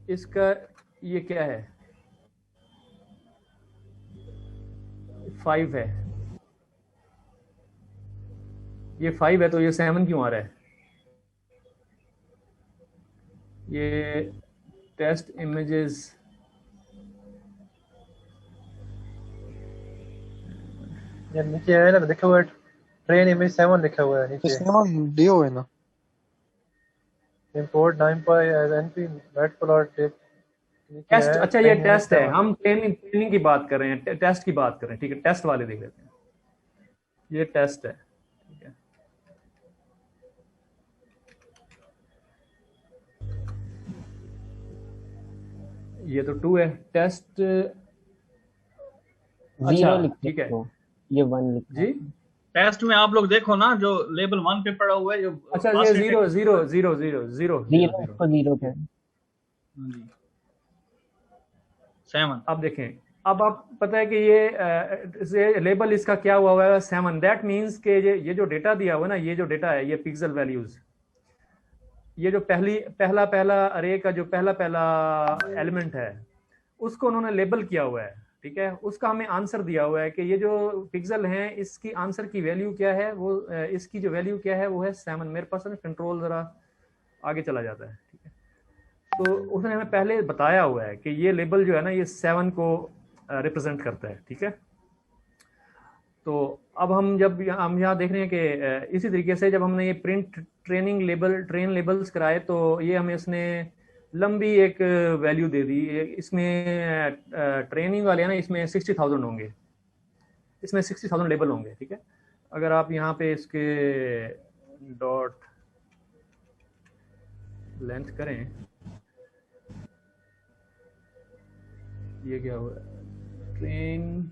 इसका ये क्या है, 5 है, ये 5 है, तो ये 7 क्यों आ रहा है? ये टेस्ट इमेजेस, यार नीचे है ना लिखा हुआ है ट्रेन इमेज 7 लिखा हुआ है नीचे। 7 दियो है ना। Import 9 as NP mat plot test, अच्छा ये टेस्ट है, हम ट्रेनिंग की बात कर रहे हैं, टेस्ट की बात कर रहे हैं, ठीक है। टेस्ट वाले देख लेते हैं, ये टेस्ट है, ठीक है। ये तो 2 है, टेस्ट 0 ठीक है, ये 1 लिखा जी। टेस्ट में आप लोग देखो ना, जो लेबल 1 पे पड़ा हुआ है, जो अच्छा ये 0 0 0 0 0 को 0 है। 7। अब देखें, अब आप पता है कि ये लेबल इसका क्या हुआ है, 7। दैट मीन्स कि ये जो डेटा दिया हुआ है ना, ये जो डेटा है, ये पिक्सल वैल्यूज, ये जो पहला अरे का जो पहला एलिमेंट है, उसको उन्होंने लेबल किया हुआ है, ठीक है। उसका हमें आंसर दिया हुआ है कि ये जो पिक्सल हैं, इसकी आंसर की वैल्यू क्या है, वो इसकी जो वैल्यू क्या है वो है 7। मेरे पास कंट्रोल जरा आगे चला जाता है, ठीक है। तो उसने हमें पहले बताया हुआ है कि ये लेबल जो है ना, ये 7 को रिप्रेजेंट करता है, ठीक है। तो अब हम यहाँ देख रहे हैं कि इसी तरीके से जब हमने ये ट्रेन लेबल्स कराए, तो ये हमें इसने लंबी एक वैल्यू दे दी। इसमें ट्रेनिंग वाले हैं ना, इसमें 60,000 होंगे, इसमें 60,000 लेबल होंगे, ठीक है। अगर आप यहाँ पे इसके डॉट लेंथ करें, ये क्या हुआ, ट्रेन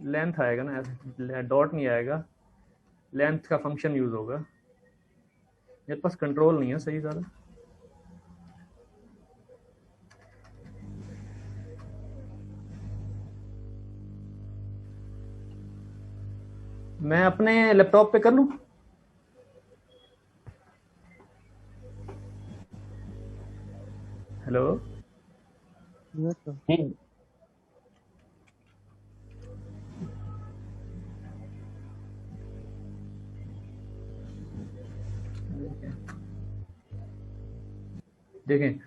लेंथ आएगा ना, डॉट नहीं आएगा, लेंथ का फंक्शन यूज होगा। मेरे पास कंट्रोल नहीं है सही ज़्यादा। मैं अपने लैपटॉप पे कर लूं? हेलो, देखें,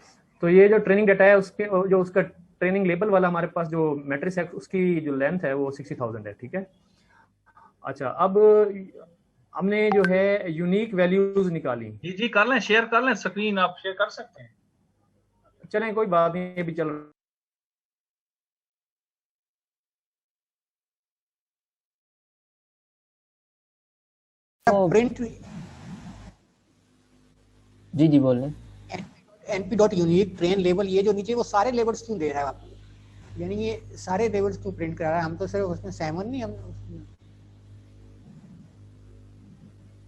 तो ये जो ट्रेनिंग डाटा है, उसके जो उसका ट्रेनिंग लेबल वाला हमारे पास जो मैट्रिक्स है, उसकी जो लेंथ है वो 60,000 है, ठीक है। अच्छा, अब हमने जो है यूनिक वैल्यूज निकाली। जी कर लें, शेयर कर लें स्क्रीन, आप शेयर कर सकते हैं। चलें, कोई बात नहीं, अभी चल प्रिंट जी बोल रहे हैं। NP dot unique train label, ये जो नीचे वो सारे लेबल्स क्यों दे रहा है आपको, यानी ये सारे लेबल्स क्यों प्रिंट करा रहा है? हम तो सिर्फ उसमें 7 नहीं, हम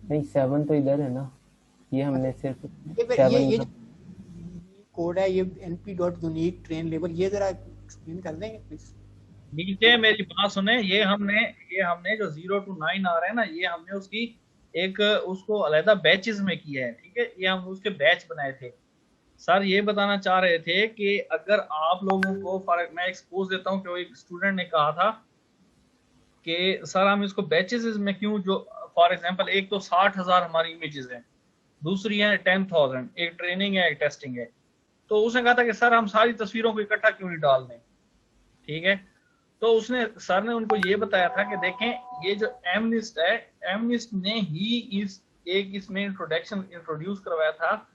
नहीं 7 तो इधर है ना, ये हमने सिर्फ ये कोड है, ये NP dot unique train label, ये जरा एक्सप्लेन कर देंगे प्लीज। नीचे मेरी बात सुने, ये हमने जो 0 to 9 आ रहा है ना, ये हमने उसकी उसको अलग बैचेस में किया है, ठीक है। ये हम उसके बैच बनाए थे। सर ये बताना चाह रहे थे कि अगर आप लोगों को मैं एक्सपोज देता हूँ कि एक स्टूडेंट ने कहा था कि सर हम इसको बैचेस में क्यों, जो फॉर एग्जांपल एक तो 60,000 हमारी इमेजेस हैं, दूसरी है 10,000, एक ट्रेनिंग है एक टेस्टिंग है। तो उसने कहा था कि सर हम सारी तस्वीरों को इकट्ठा क्यों नहीं डाल दें, ठीक है। तो सर ने उनको ये बताया था कि देखें, ये जो एमनिस्ट है, एमनिस्ट ने ही इसमें इंट्रोड्यूस करवाया था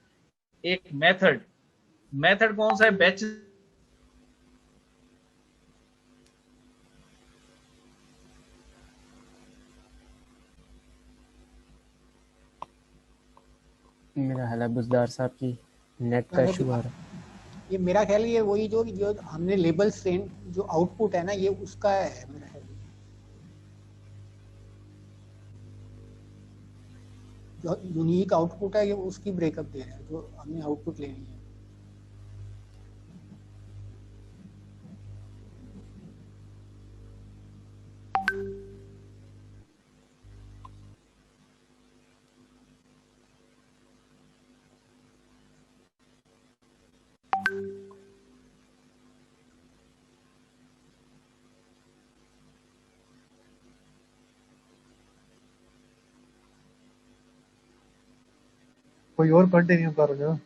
एक मेथड कौन सा है, बैचेस। मेरा ख्याल है बुजदार साहब की नेट का इशू आ रहा है। ये मेरा ख्याल ये वही जो हमने लेबल्स ट्रेन जो आउटपुट है ना ये उसका है मेरा ख्याल। जो यूनिक आउटपुट है ये उसकी ब्रेकअप दे रहा है जो हमने आउटपुट लेनी है। कोई और कंटिन्यू करो ना।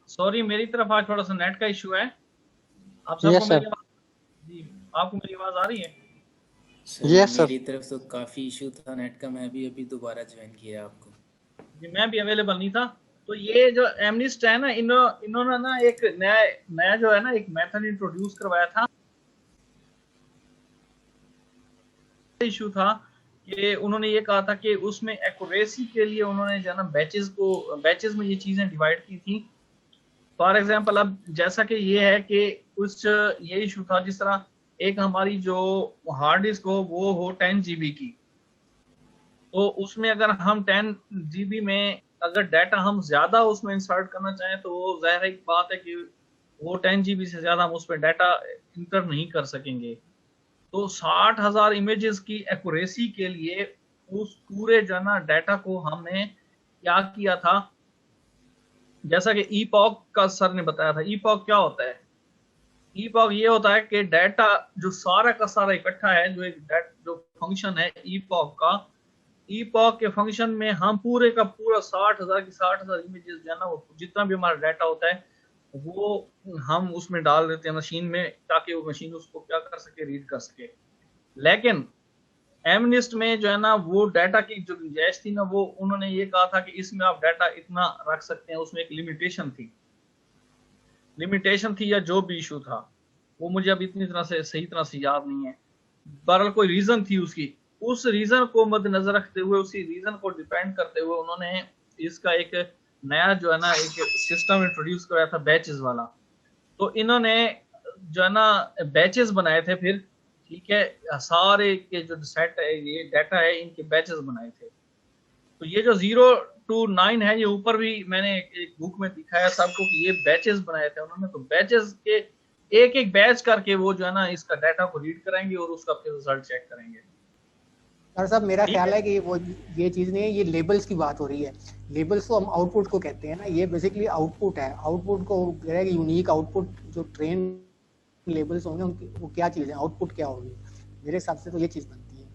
सॉरी, मेरी तरफ आज थोड़ा सा नेट का इशू है। आप Yes, सबको sir. मेरी आवाज जी, आपको मेरी आवाज आ रही है? Yes, sir. मेरी तरफ तो काफी इशू था नेट का। मैं भी अभी दोबारा ज्वाइन किया आपको। जी, मैं भी अवेलेबल नहीं था। तो ये जो एमनिस्ट है ना, इन्होंने ना एक नया जो है ना एक मेथड इंट्रोड्यूस करवाया था। इशू था कि उन्होंने ये कहा था कि उसमें एक्यूरेसी के लिए उन्होंने जो है ना बैचेस में ये चीजें डिवाइड की थी। फॉर एग्जांपल, अब जैसा कि ये है कि कुछ ये इशू था, जिस तरह एक हमारी जो हार्ड डिस्क हो वो हो 10 GB की, तो उसमें अगर हम 10 GB में अगर डाटा हम ज्यादा उसमें इंसर्ट करना चाहें तो वो जाहिर एक बात है कि वो 10 GB से ज्यादा हम उसमें डाटा इंटर नहीं कर सकेंगे। तो 60,000 इमेजेस की एक्यूरेसी के लिए उस पूरे जो है ना डाटा को हमने क्या किया था, जैसा कि ईपॉक का सर ने बताया था। ईपॉक क्या होता है? ईपॉक ये होता है कि डाटा जो सारा का सारा इकट्ठा है, जो फंक्शन है ईपॉक का, ईपॉक के फंक्शन में हम पूरे का पूरा 60,000 इमेजेस जो है ना वो जितना भी हमारा डाटा होता है वो हम उसमें डाल देते हैं मशीन में, ताकि वो मशीन उसको क्या कर सके, रीड कर सके। लेकिन एमनिस्ट में जो है ना वो डाटा की जो गुंजाइश थी ना, वो उन्होंने ये कहा था कि इसमें आप डाटा इतना रख सकते हैं। उसमें एक लिमिटेशन थी या जो भी इशू था, वो मुझे अब इतनी तरह से सही तरह से याद नहीं है। बहरहाल कोई रीजन थी उसकी। उस रीजन को मद्देनजर रखते हुए, उसी रीजन को डिपेंड करते हुए उन्होंने इसका एक नया जो है ना एक सिस्टम इंट्रोड्यूस कराया था, बैचेस वाला। तो इन्होंने जो है ना बैचेस बनाए थे फिर, ठीक है, सारे के जो सेट है, ये डाटा है, इनके बैचेस बनाए थे। तो ये जो 0 to 9 है, ये ऊपर भी मैंने एक बुक में दिखाया सबको कि ये बैचेस बनाए थे उन्होंने। तो बैचेस के एक एक बैच करके वो जो है ना इसका डाटा को रीड कराएंगे और उसका फिर रिजल्ट चेक करेंगे। सर साहब, मेरा ख्याल है कि वो ये चीज नहीं है, ये लेबल्स की बात हो रही है। लेबल्स को हम आउटपुट को कहते हैं ना, ये बेसिकली आउटपुट है। आउटपुट को कह रहा है कि यूनिक आउटपुट जो ट्रेन लेबल्स होंगे उनकी वो क्या चीज है, आउटपुट क्या होगी। मेरे हिसाब से तो ये चीज बनती है।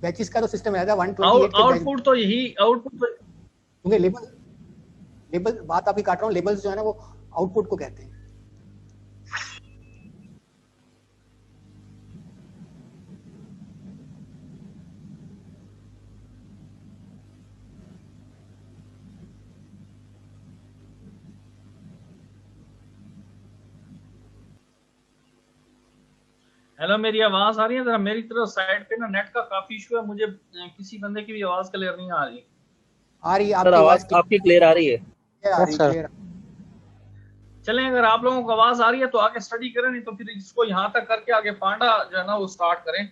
बैचेस का तो सिस्टम है 128 आउटपुट तो यही आउटपुट क्योंकि लेबल बात आपकी काट रहा हूँ, लेबल्स जो है ना वो आउटपुट को कहते हैं। हेलो, मेरी आवाज आ रही है? जरा मेरी तरफ साइड पे ना नेट का काफी इशू है, मुझे किसी बंदे की भी आवाज क्लियर नहीं आ रही। सर आवाज आपकी क्लियर आ रही है? चलें, अगर आप लोगों को आवाज आ रही है तो आगे स्टडी करें, नहीं तो फिर इसको यहाँ तक करके आगे पांडा जो है ना वो स्टार्ट करें।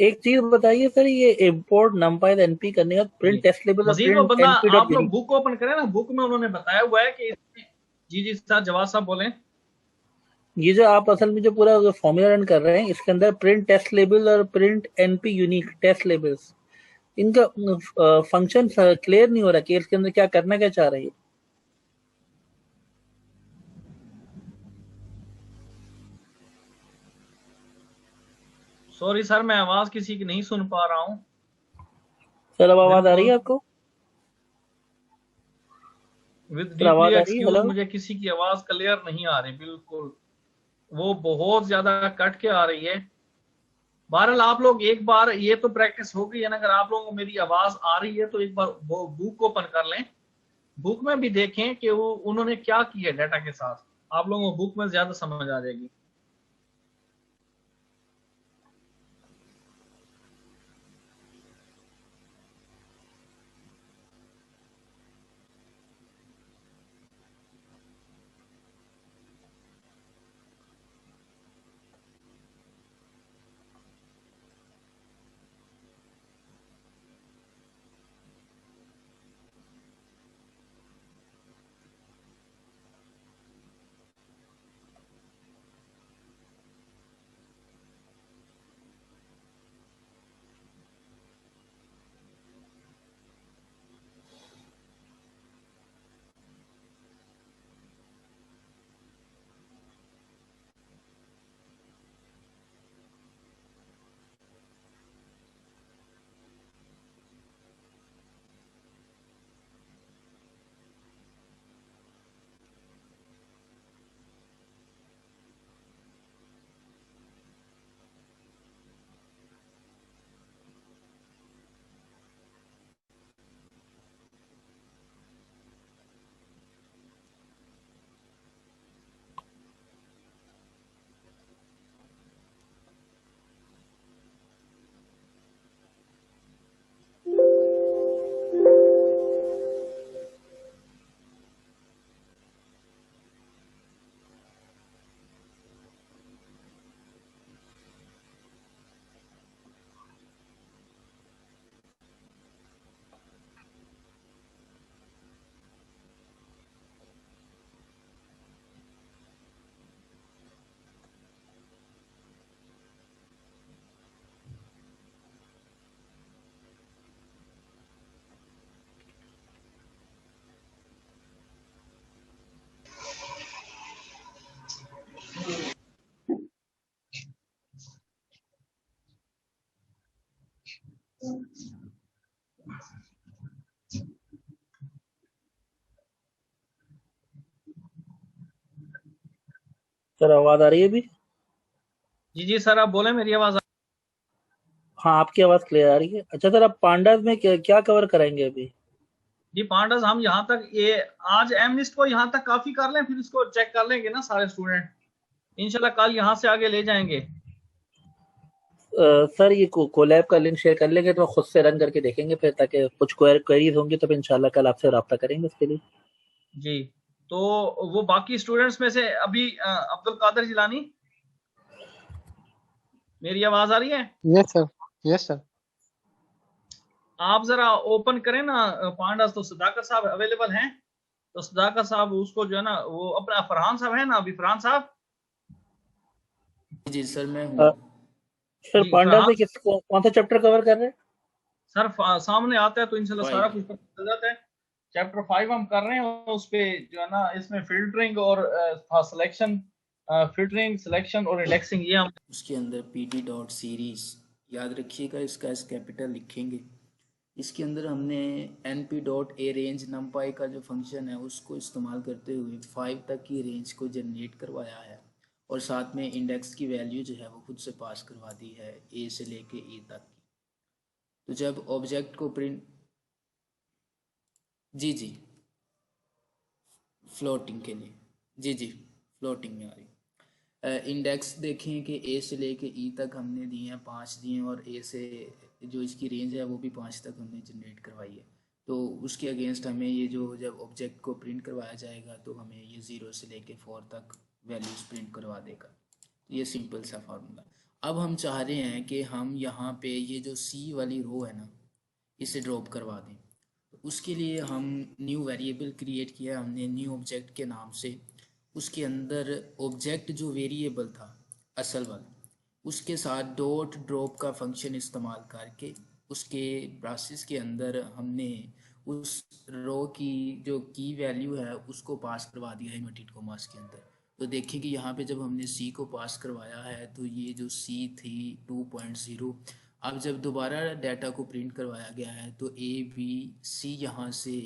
एक चीज बताइए सर, ये इंपोर्ट नंपाई एनपी करने का प्रिंट टेस्ट लेबल मजीद वो बंदा आप लोग बुक ओपन करें ना, बुक में उन्होंने बताया हुआ है कि जी सर, जवाब साहब बोलें। ये जो आप असल में जो पूरा फॉर्मूला रन कर रहे हैं, इसके अंदर प्रिंट टेस्ट लेबल और print NP unique test labels, इनका फंक्शन क्लियर नहीं हो रहा कि इसके अंदर क्या करना क्या चाह रही है। सॉरी सर, मैं आवाज किसी की नहीं सुन पा रहा हूँ। सर अब आवाज आ रही बिल्कुल है आपको? विद सर डीपली आवाज आ रही है? एक्सक्यूज, हेलो मुझे किसी की आवाज क्लियर नहीं आ रही बिल्कुल, वो बहुत ज्यादा कट के आ रही है। बहरहाल आप लोग एक बार, ये तो प्रैक्टिस हो गई है ना, अगर आप लोगों को मेरी आवाज आ रही है तो एक बार वो बुक ओपन कर लें, बुक में भी देखें कि वो उन्होंने क्या किया डाटा के साथ, आप लोगों को बुक में ज्यादा समझ आ जाएगी। सर आवाज आ रही है अभी? जी जी सर, आप बोले, मेरी आवाज हाँ आपकी आवाज क्लियर आ रही है। अच्छा सर, आप पांडास में क्या कवर कराएंगे अभी? जी पांडस, हम यहाँ तक ये आज एमनिस्ट को यहाँ तक काफी कर लें, फिर इसको चेक कर लेंगे ना सारे स्टूडेंट, इंशाल्लाह कल यहाँ से आगे ले जाएंगे। सर ये कोलैब का लिंक शेयर कर लेंगे तो खुद से रन करके देखेंगे फिर, ताकि कुछ क्वेरीज होंगी तो फिर इंशाल्लाह कल आपसे रब्ता करेंगे उसके लिए। जी, तो वो बाकी स्टूडेंट्स में से अभी अब्दुल कादिर जिलानी, मेरी आवाज आ रही है? Yes sir, yes sir. आप जरा ओपन करें ना पांडास, तो सदाकत साहब अवेलेबल हैं? तो सदाकत साहब उसको जो है ना, वो अपना फरहान साहब है ना, अभी फरहान साहब। जी सर, मैं हूँ। सर जी पांडास फरहान में कौन सा चैप्टर कवर कर रहे हैं? सर, सामने आता है तो इंशाल्लाह सारा 5। कुछ पता चल जाता है। चैप्टर 5 हम कर रहे हैं, और उस पे जो है ना, इसमें फिल्टरिंग और सिलेक्शन, फिल्टरिंग, सिलेक्शन और इंडेक्सिंग, ये हम उसके अंदर pd डॉट सीरीज, याद रखिएगा इसका एस कैपिटल लिखेंगे। इसके अंदर हमने np डॉट ए रेंज नमपाई का जो फंक्शन है उसको इस्तेमाल करते हुए 5 तक की रेंज को जनरेट करवाया है, और साथ में इंडेक्स की वैल्यू जो है वो खुद से पास करवा दी है ए से लेके ई तक की। तो जब ऑब्जेक्ट को प्रिंट, जी जी फ्लोटिंग के लिए, जी जी फ्लोटिंग में आ रही। इंडेक्स देखें कि ए से लेके ई तक हमने दिए हैं 5 दिए हैं, और ए से जो इसकी रेंज है वो भी 5 तक हमने जनरेट करवाई है। तो उसके अगेंस्ट हमें ये जो जब ऑब्जेक्ट को प्रिंट करवाया जाएगा तो हमें ये 0 से लेके 4 तक वैल्यूज प्रिंट करवा देगा। तो ये सिंपल सा फार्मूला। अब हम चाह रहे हैं कि हम यहाँ पे ये जो सी वाली रो है ना, इसे ड्रॉप करवा दें। तो उसके लिए हम न्यू वेरिएबल क्रिएट किया हमने न्यू ऑब्जेक्ट के नाम से। उसके अंदर ऑब्जेक्ट जो वेरिएबल था असल वाला, उसके साथ डॉट ड्रॉप का फंक्शन इस्तेमाल करके उसके ब्रासेस के अंदर हमने उस रो की जो की वैल्यू है उसको पास करवा दिया है इन्वर्टेड कॉमास के अंदर। तो देखिए कि यहाँ पे जब हमने सी को पास करवाया है तो ये जो सी थी 2.0, अब जब दोबारा डाटा को प्रिंट करवाया गया है तो ए बी सी यहाँ से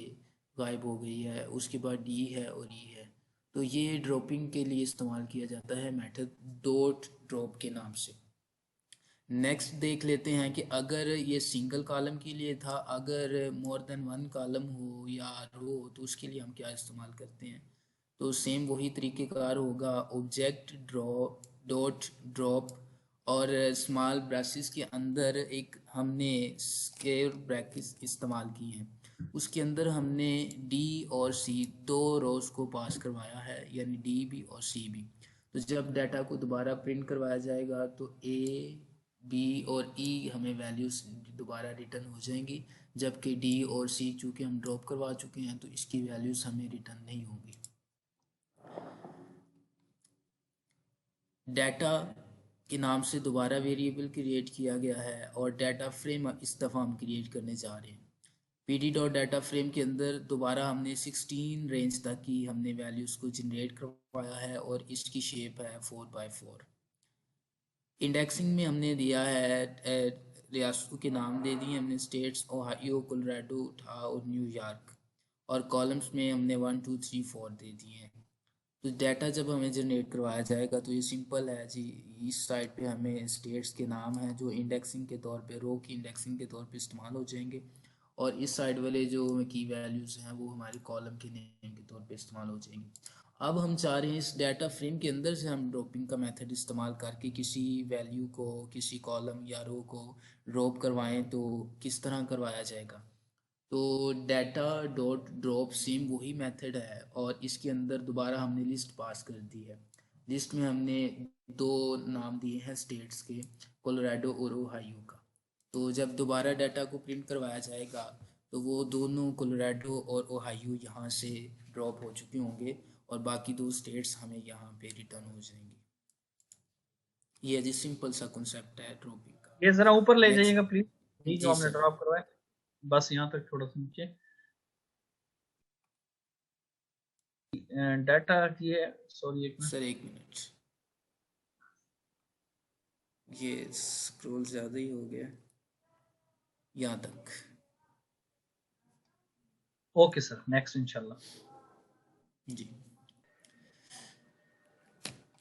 गायब हो गई है, उसके बाद डी है और ई है। तो ये ड्रॉपिंग के लिए इस्तेमाल किया जाता है मेथड डॉट ड्रॉप के नाम से। नेक्स्ट देख लेते हैं कि अगर ये सिंगल कॉलम के लिए था, अगर मोर देन वन कॉलम हो या रो हो तो उसके लिए हम क्या इस्तेमाल करते हैं। तो सेम वही तरीक़ेकार होगा, ऑब्जेक्ट ड्रॉप डॉट ड्रॉप और स्मॉल ब्रैकेट्स के अंदर एक हमने स्क्वायर ब्रैकेट्स इस्तेमाल की हैं, उसके अंदर हमने डी और सी दो रोज को पास करवाया है, यानी डी भी और सी भी। तो जब डाटा को दोबारा प्रिंट करवाया जाएगा तो ए बी और ई हमें वैल्यूज दोबारा रिटर्न हो जाएंगी, जबकि डी और सी चूँकि हम ड्रॉप करवा चुके हैं तो इसकी वैल्यूज हमें रिटर्न नहीं होंगी। डाटा के नाम से दोबारा वेरिएबल क्रिएट किया गया है और डाटा फ्रेम इस दफ़ा हम क्रिएट करने जा रहे हैं। पी डॉट डाटा फ्रेम के अंदर दोबारा हमने 16 रेंज तक की हमने वैल्यूज़ को जनरेट करवाया है और इसकी शेप है 4x4। इंडेक्सिंग में हमने दिया है रियासतों के नाम दे दिए हमने, स्टेट्स ओहायो, कोलोराडो, उठा और न्यूयॉर्क, और कॉलम्स में हमने 1 2 3 4 दे दिए हैं। तो डाटा जब हमें जनरेट करवाया जाएगा तो ये सिंपल है जी, इस साइड पे हमें स्टेट्स के नाम हैं जो इंडेक्सिंग के तौर पे, रो की इंडेक्सिंग के तौर पे इस्तेमाल हो जाएंगे, और इस साइड वाले जो की वैल्यूज़ हैं वो हमारे कॉलम के नेम के तौर पे इस्तेमाल हो जाएंगे। अब हम चाह रहे हैं इस डाटा फ्रेम के अंदर से हम ड्रॉपिंग का मेथड इस्तेमाल करके किसी वैल्यू को, किसी कॉलम या रो को ड्रॉप करवाएं, तो किस तरह करवाया जाएगा। तो डाटा डॉट ड्रॉप सेम वही मेथड है और इसके अंदर दोबारा हमने लिस्ट पास कर दी है। लिस्ट में हमने दो नाम दिए हैं स्टेट्स के, कोलोराडो और ओहायो का। तो जब दोबारा डाटा को प्रिंट करवाया जाएगा तो वो दोनों कोलोराडो और ओहायो यहाँ से ड्रॉप हो चुके होंगे और बाकी दो स्टेट्स हमें यहाँ पे रिटर्न हो जाएंगी। ये जी सिंपल सा कॉन्सेप्ट है ड्रॉपिंग का। ये जरा ऊपर ले Next. जाइएगा प्लीज, जी जो हमने सर। ड्रॉप करवाया बस यहाँ तक, थोड़ा सा नीचे डाटा की है। सॉरी एक मिनट सर, एक मिनट, ये स्क्रॉल ज़्यादा ही हो गया यहाँ तक। ओके सर, नेक्स्ट इंशाल्लाह जी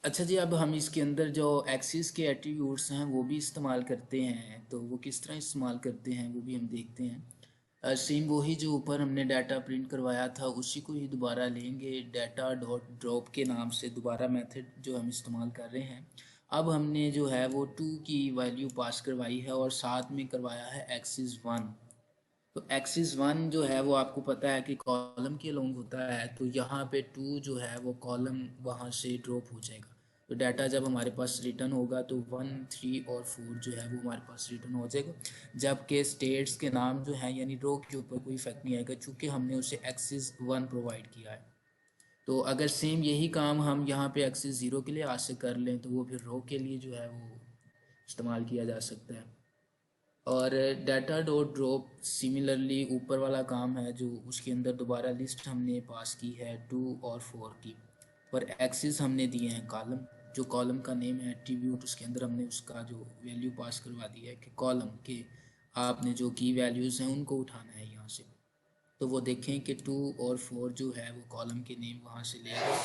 अच्छा जी, अब हम इसके अंदर जो एक्सिस के एट्रीब्यूट्स हैं वो भी इस्तेमाल करते हैं, तो वो किस तरह इस्तेमाल करते हैं वो भी हम देखते हैं। सेम वही जो ऊपर हमने डाटा प्रिंट करवाया था उसी को ही दोबारा लेंगे, डाटा डॉट ड्रॉप के नाम से दोबारा मेथड जो हम इस्तेमाल कर रहे हैं। अब हमने जो है वो 2 की वैल्यू पास करवाई है और साथ में करवाया है एक्सिस 1। तो एक्सिस 1 जो है वो आपको पता है कि कॉलम के अलोंग होता है, तो यहाँ पे 2 जो है वो कॉलम वहाँ से ड्रॉप हो जाएगा। तो डाटा जब हमारे पास रिटर्न होगा तो 1 3 और 4 जो है वो हमारे पास रिटर्न हो जाएगा, जबकि स्टेट्स के नाम जो है यानी रो के ऊपर कोई इफेक्ट नहीं आएगा चूँकि हमने उसे एक्सिस 1 प्रोवाइड किया है। तो अगर सेम यही काम हम यहाँ पे एक्सिस 0 के लिए आज से कर लें तो वो फिर रो के लिए जो है वो इस्तेमाल किया जा सकता है। और डाटा डॉट ड्रॉप सिमिलरली ऊपर वाला काम है जो उसके अंदर दोबारा लिस्ट हमने पास की है 2 और 4 की, पर एक्सिस हमने दिए हैं कॉलम, जो कॉलम का नेम है एट्रीब्यूट, उसके अंदर हमने उसका जो वैल्यू पास करवा दी है कि कॉलम के आपने जो की वैल्यूज़ हैं उनको उठाना है यहाँ से। तो वो देखें कि 2 और 4 जो है वो कॉलम के नेम वहाँ से लेगा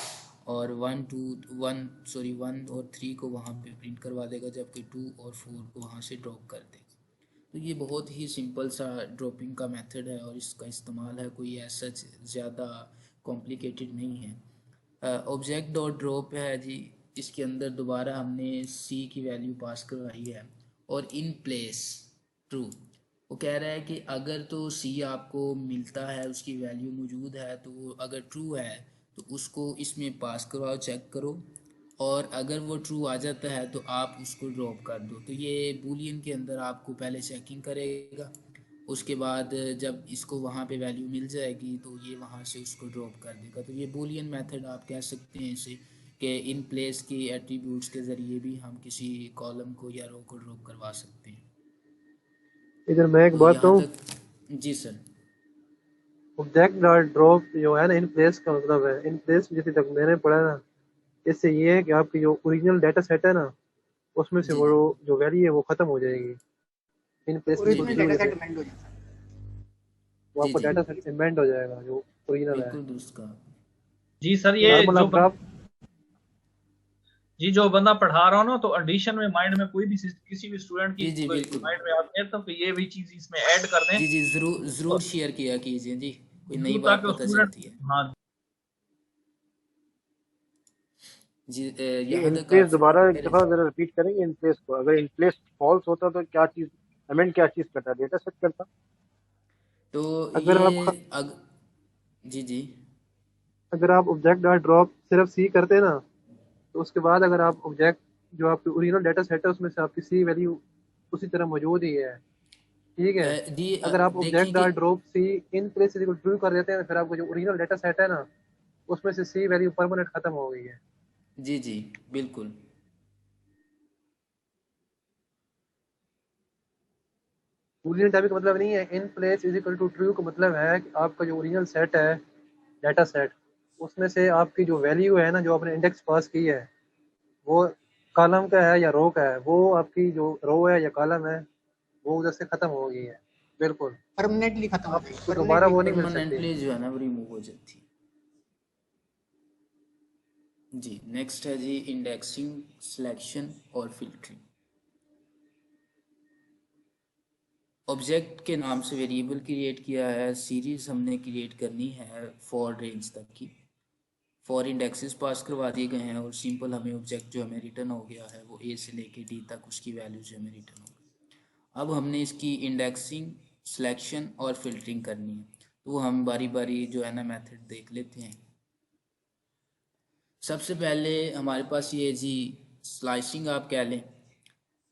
और 1 और 3 को वहाँ पे प्रिंट करवा देगा, जबकि 2 और 4 को वहाँ से ड्रॉप कर देगा। तो ये बहुत ही सिंपल सा ड्रॉपिंग का मेथड है और इसका इस्तेमाल है कोई ऐसा ज़्यादा कॉम्प्लिकेटेड नहीं है। ऑब्जेक्ट डॉट ड्रॉप है जी, इसके अंदर दोबारा हमने सी की वैल्यू पास करवाई है और इन प्लेस ट्रू, वो कह रहा है कि अगर तो सी आपको मिलता है, उसकी वैल्यू मौजूद है, तो अगर ट्रू है तो उसको इसमें पास करवाओ, चेक करो, और अगर वो ट्रू आ जाता है तो आप उसको ड्रॉप कर दो। तो ये बूलियन के अंदर आपको पहले चेकिंग करेगा, उसके बाद जब इसको वहाँ पे वैल्यू मिल जाएगी तो ये वहाँ से उसको ड्रॉप कर देगा। तो ये बूलियन मेथड आप कह सकते हैं इसे, कि इन प्लेस की एट्रीब्यूट्स के ज़रिए भी हम किसी कॉलम को या रो को ड्रॉप करवा सकते हैं। इधर मैं एक तो बात यहाँ कहूँ, तक जी सर। ऑब्जेक्ट डॉट ड्रॉप जो है ना, इन प्लेस का मतलब है इन प्लेस, जितनी तक मैंने पढ़ा ना, इससे ये है कि आपकी जो ओरिजिनल डाटा सेट है ना, उसमें से जी वो जी जो वैल्यू है वो खत्म हो जाएगी इन प्लेस जी ओरिजिनल की डाटा वजह सेट से। एम्बेड हो जाता है। वो जी आपका जी डाटा सेट एम्बेड हो जाएगा जो ओरिजिनल है। बिल्कुल दुरुस्त कहा। जी सर, ये नॉर्मल जो आप ग्राफ जी जो बंदा पढ़ा रहा हो ना, तो एडिशन में माइंड में कोई भी किसी भी स्टूडेंट की जी जी बिल्कुल माइंड में आती है तो ये भी चीज इसमें ऐड कर दें, जी जी, जरूर तो जरूर शेयर किया कीजिए जी, कोई नई जरूर, बात ताकि पता स्टूडेंट, चलती है। हाँ जी ये यहाँ इन तक प्लेस आप दोबारा एक कह रहे दफा थे। जरा रिपीट करेंगे इन प्लेस को। अगर इन प्लेस फॉल्स होता तो क्या चीज अमेंड क्या चीज करता, डेटा सेट करता। तो अगर ये आप जी जी अगर आप ऑब्जेक्ट डॉट ड्रॉप सिर्फ सी करते ना, तो उसके बाद अगर आप ऑब्जेक्ट जो आपकी ओरिजिनल डाटा सेट है उसमें से आपकी सी वैल्यू उसी तरह मौजूद ही है, ठीक है। जी अगर आप देखें ऑब्जेक्ट कि dot drop C in place true कर देते हैं, फिर आपको जो ओरिजिनल डाटा सेट है ना, उसमें से सी वैल्यू परमानेंट खत्म हो गई है। जी जी बिल्कुल ओरिजिनल टाइप का मतलब नहीं है in place is equal to true का मतलब है कि आपका जो ओरिजिनल सेट है डाटा सेट, उसमें से आपकी जो वैल्यू है ना, जो आपने इंडेक्स पास की है, वो कॉलम का है या रो का है, वो आपकी जो रो है या कॉलम है वो उधर से खत्म हो गई है। बिल्कुल परमानेंटली खत्म हो जाएगी, आपको दोबारा परमानेंटली वो खत्म। नहीं मिल सकती। परमानेंटली जो है ना वो रिमूव हो जाती है। जी नेक्स्ट है जी इंडेक्सिंग, सिलेक्शन और फिल्टरिंग। ऑब्जेक्ट के नाम से वेरिएबल क्रिएट किया है, सीरीज हमने क्रिएट करनी है फॉर रेंज तक की, फॉर इंडेक्सेस पास करवा दिए गए हैं और सिंपल हमें ऑब्जेक्ट जो हमें रिटर्न हो गया है वो ए से लेके डी तक उसकी वैल्यू जो हमें रिटर्न हो गई। अब हमने इसकी इंडेक्सिंग, सिलेक्शन और फिल्टरिंग करनी है, तो वो हम बारी बारी जो है ना मेथड देख लेते हैं। सबसे पहले हमारे पास ये जी स्लाइसिंग आप कह लें,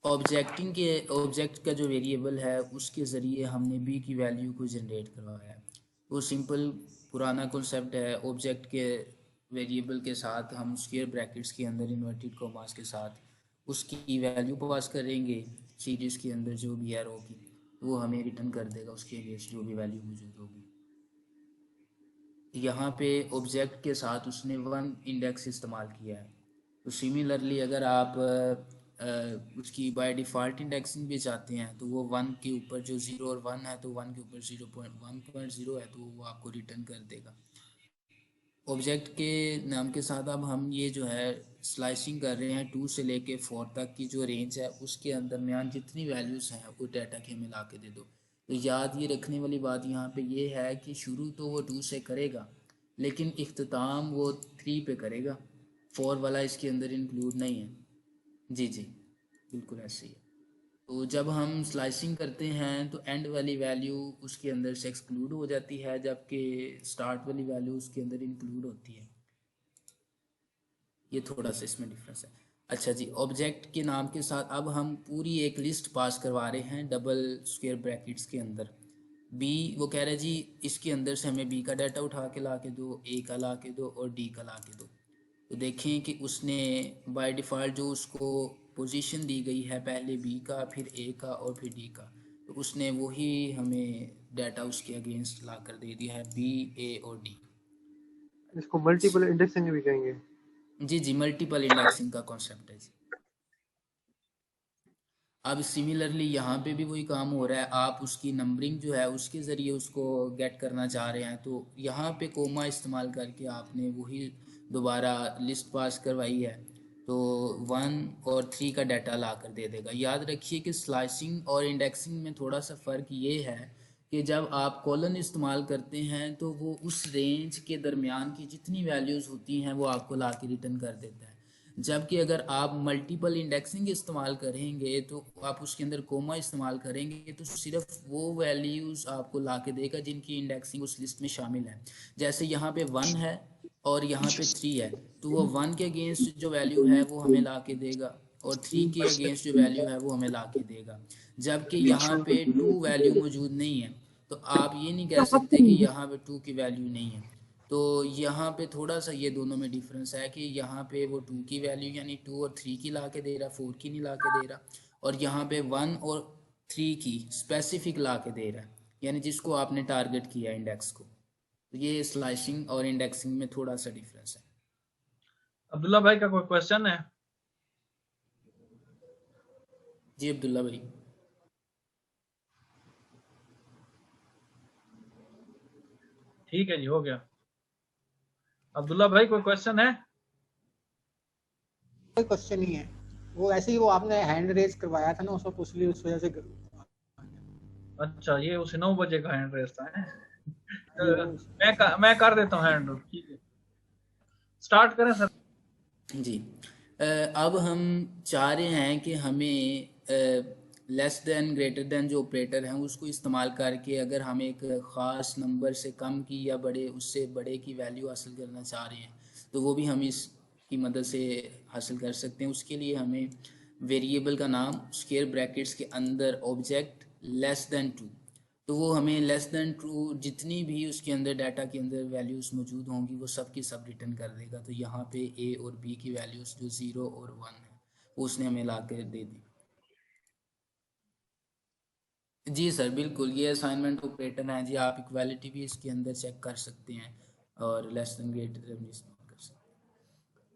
ऑब्जेक्ट का जो वेरिएबल है उसके ज़रिए हमने बी की वैल्यू को जनरेट करवाया है। वो सिंपल पुराना कॉन्सेप्ट है, ऑब्जेक्ट के वेरिएबल के साथ हम स्क्वायर ब्रैकेट्स के अंदर इन्वर्टेड कॉमास के साथ उसकी वैल्यू पास करेंगे, सीरीज के अंदर जो भी है रो की, तो वो हमें रिटर्न कर देगा उसके अगेंस्ट जो भी वैल्यू मौजूद होगी। यहाँ पे ऑब्जेक्ट के साथ उसने वन इंडेक्स इस्तेमाल किया है, तो सिमिलरली अगर आप उसकी बाय डिफ़ॉल्ट इंडेक्सिंग भी चाहते हैं तो वो वन के ऊपर जो 0 और 1 है, तो 1 के ऊपर 0.1.0 है तो वो आपको रिटर्न कर देगा। ऑब्जेक्ट के नाम के साथ अब हम ये जो है स्लाइसिंग कर रहे हैं 2 से लेके 4 तक की जो रेंज है उसके अंदर में जितनी वैल्यूज़ हैं वो डाटा के हमें ला के दे दो। तो याद ये रखने वाली बात यहाँ पे ये है कि शुरू तो वो 2 से करेगा लेकिन इख्तिताम वो 3 पे करेगा, 4 वाला इसके अंदर इंक्लूड नहीं है। जी जी बिल्कुल ऐसे ही है। तो जब हम स्लाइसिंग करते हैं तो एंड वाली वैल्यू उसके अंदर से एक्सक्लूड हो जाती है, जबकि स्टार्ट वाली वैल्यू उसके अंदर इंक्लूड होती है। ये थोड़ा सा इसमें डिफरेंस है। अच्छा जी, ऑब्जेक्ट के नाम के साथ अब हम पूरी एक लिस्ट पास करवा रहे हैं डबल स्क्वायर ब्रैकेट्स के अंदर। बी वो कह रहे हैं जी इसके अंदर से हमें बी का डाटा उठा के ला के दो, ए का ला के दो और डी का ला के दो। तो देखें कि उसने बाय डिफ़ॉल्ट जो उसको पोजीशन दी गई है पहले बी का, फिर ए का और फिर डी का, तो उसने वही हमें डाटा उसके अगेंस्ट ला कर दे दिया है, बी, ए और डी। इसको मल्टीपल इंडेक्सिंग भी कहेंगे। जी जी मल्टीपल इंडेक्सिंग का कॉन्सेप्ट है जी। अब सिमिलरली यहाँ पे भी वही काम हो रहा है, आप उसकी नंबरिंग जो है उसके ज़रिए उसको गेट करना चाह रहे हैं, तो यहाँ पे कोमा इस्तेमाल करके आपने वही दोबारा लिस्ट पास करवाई है, तो 1 और 3 का डाटा ला कर दे देगा। याद रखिए कि स्लाइसिंग और इंडेक्सिंग में थोड़ा सा फ़र्क ये है कि जब आप कॉलन इस्तेमाल करते हैं तो वो उस रेंज के दरमियान की जितनी वैल्यूज़ होती हैं वो आपको ला के रिटर्न कर देता है, जबकि अगर आप मल्टीपल इंडेक्सिंग इस्तेमाल करेंगे तो आप उसके अंदर कोमा इस्तेमाल करेंगे तो सिर्फ वो वैल्यूज़ आपको ला के देगा जिनकी इंडेक्सिंग उस लिस्ट में शामिल है। जैसे यहाँ पे 1 है और यहाँ पे 3 है, तो वो 1 के अगेंस्ट जो वैल्यू है वो हमें ला के देगा और 3 के अगेंस्ट जो वैल्यू है वो हमें ला के देगा। जबकि यहाँ पे 2 वैल्यू मौजूद नहीं है, तो आप ये नहीं कह सकते कि यहाँ पे 2 की वैल्यू नहीं है। तो यहाँ पे थोड़ा सा ये दोनों में डिफरेंस है कि यहाँ पे वो 2 की वैल्यू यानी 2 और 3 की ला के दे रहा, 4 की नहीं ला के दे रहा, और यहाँ पे 1 और 3 की स्पेसिफिक ला के दे रहा है, यानी जिसको आपने टारगेट किया इंडेक्स को। तो ये स्लाइसिंग और इंडेक्सिंग में थोड़ा सा डिफरेंस है। अब्दुल्ला भाई का कोई क्वेश्चन है? जी अब्दुल्ला भाई। ठीक है जी, हो गया। अब्दुल्ला भाई कोई क्वेश्चन है? कोई क्वेश्चन नहीं है, वो ऐसे ही वो आपने हैंड रेज करवाया था ना उस वक्त, इसलिए उस वजह से अच्छा, ये उसे 9 बजे का हैंड रेस था है? तो मैं कर देता हूँ हैंड। ठीक है, स्टार्ट करें सर। जी अब हम चाह रहे हैं कि हमें लेस देन ग्रेटर देन जो ऑपरेटर है उसको इस्तेमाल करके अगर हम एक ख़ास नंबर से कम की या बड़े उससे बड़े की वैल्यू हासिल करना चाह रहे हैं तो वो भी हम इसकी मदद से हासिल कर सकते हैं। उसके लिए हमें वेरिएबल का नाम स्क्वायर ब्रैकेट्स के अंदर ऑब्जेक्ट लेस देन 2, तो वो हमें लेस देन ट्रू जितनी भी उसके अंदर डाटा के अंदर वैल्यूज़ मौजूद होंगी वो सब की सब रिटर्न कर देगा। तो यहाँ पे ए और बी की वैल्यूज़ जो 0 और 1 है वो उसने हमें ला कर दे दी। जी सर बिल्कुल, ये असाइनमेंट ऑपरेटर है जी, आप इक्वालिटी भी इसके अंदर चेक कर सकते हैं और लेस देन ग्रेटर देन इस्तेमाल कर सकते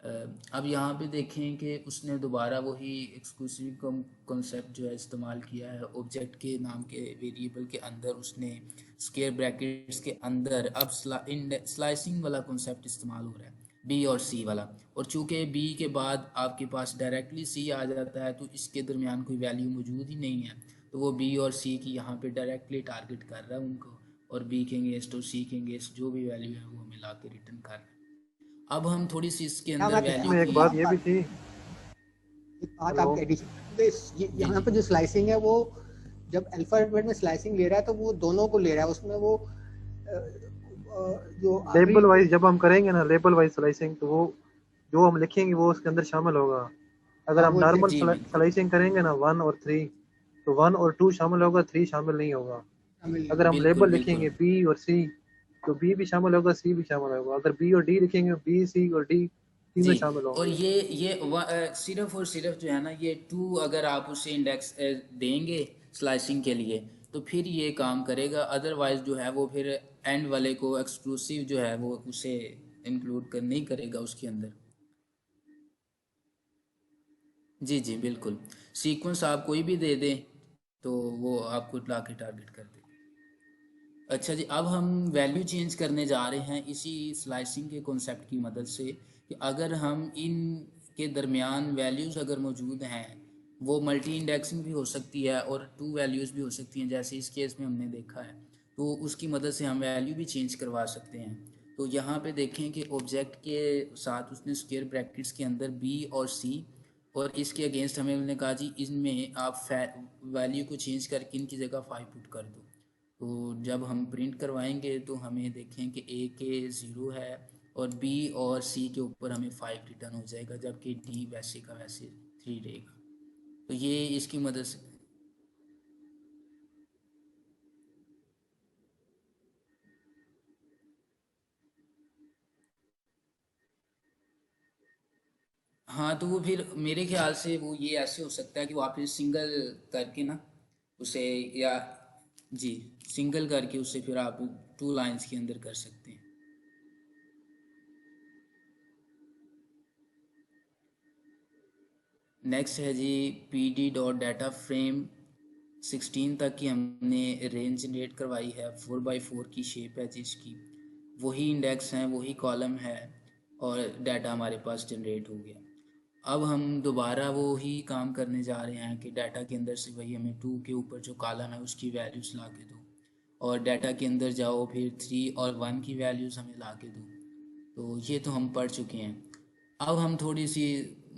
हैं। अब यहाँ पे देखें कि उसने दोबारा वही एक्सक्लूसिव कॉन्सेप्ट जो है इस्तेमाल किया है। ऑब्जेक्ट के नाम के वेरिएबल के अंदर उसने स्क्वायर ब्रैकेट्स के अंदर अब स्लाइसिंग वाला कॉन्सेप्ट इस्तेमाल हो रहा है, बी और सी वाला। और चूंकि बी के बाद आपके पास डायरेक्टली सी आ जाता है तो इसके दरमियान कोई वैल्यू मौजूद ही नहीं है, तो वो बी और सी की यहाँ पे डायरेक्टली टारगेट कर रहा है उनको, और बी के अगेंस्ट और सी के अगेंस्ट जो भी वैल्यू है वो हमें ला के रिटर्न कर रहा है। अब हम थोड़ी सी इसके क्या अंदर बात वैल्यू इसमें एक की बात ये भी थी। एक बात हेलो, आपके एडिशन यहाँ पे जो स्लाइसिंग है वो जब अल्फाबेट में स्लाइसिंग ले रहा है तो वो दोनों को ले रहा है, उसमें वो जो लेबल वाइज जब हम करेंगे ना, लेबल वाइज स्लाइसिंग, तो वो जो हम लिखेंगे वो उसके अंदर शामिल होगा। अगर हम वो नॉर्मल जी बिल्कुल स्लाइसिंग करेंगे ना 1 और 3, तो 1 और 2 शामिल होगा, 3 शामिल नहीं होगा। अगर हम बिल्कुल लेबल बिल्कुल लिखेंगे बी और सी, तो बी भी शामिल होगा, सी भी शामिल होगा। अगर बी और डी लिखेंगे, बी सी और डी तीनों जी। शामिल और होंगे। ये सिर्फ और सिर्फ जो है ना ये 2 अगर आप उसे इंडेक्स देंगे स्लाइसिंग के लिए तो फिर ये काम करेगा, अदरवाइज जो है वो फिर एंड वाले को एक्सक्लूसिव जो है वो उसे इंक्लूड कर नहीं करेगा उसके अंदर। जी जी बिल्कुल, सीक्वेंस आप कोई भी दे दें तो वो आपको ला के टारगेट कर देगा। अच्छा जी, अब हम वैल्यू चेंज करने जा रहे हैं इसी स्लाइसिंग के कॉन्सेप्ट की मदद से कि अगर हम इन के दरमियान वैल्यूज़ अगर मौजूद हैं, वो मल्टी इंडेक्सिंग भी हो सकती है और 2 वैल्यूज़ भी हो सकती हैं जैसे इस केस में हमने देखा है, तो उसकी मदद से हम वैल्यू भी चेंज करवा सकते हैं। तो यहाँ पे देखें कि ऑब्जेक्ट के साथ उसने स्क्वायर ब्रैकेट्स के अंदर बी और सी, और इसके अगेंस्ट हमें उन्होंने कहा जी इनमें आप वैल्यू को चेंज करके इनकी जगह 5 पुट कर दो। तो जब हम प्रिंट करवाएंगे तो हमें देखें कि ए के 0 है और बी और सी के ऊपर हमें 5 रिटर्न हो जाएगा, जबकि डी वैसे का वैसे 3 रहेगा। तो ये इसकी मदद से हाँ, तो वो फिर मेरे ख्याल से वो ये ऐसे हो सकता है कि वो आप सिंगल करके ना उसे, या जी सिंगल करके उससे फिर आप 2 लाइंस के अंदर कर सकते हैं। नेक्स्ट है G P D dot data frame 16 तक की हमने रेंज जनरेट करवाई है, 4x4 की शेप है जिसकी, वही इंडेक्स हैं वही कॉलम है और डाटा हमारे पास जनरेट हो गया। अब हम दोबारा वो ही काम करने जा रहे हैं कि डाटा के अंदर से वही हमें 2 के ऊपर जो कॉलम है उसकी वैल्यूज़ ला के दो, और डाटा के अंदर जाओ फिर 3 और 1 की वैल्यूज़ हमें ला के दो। तो ये तो हम पढ़ चुके हैं। अब हम थोड़ी सी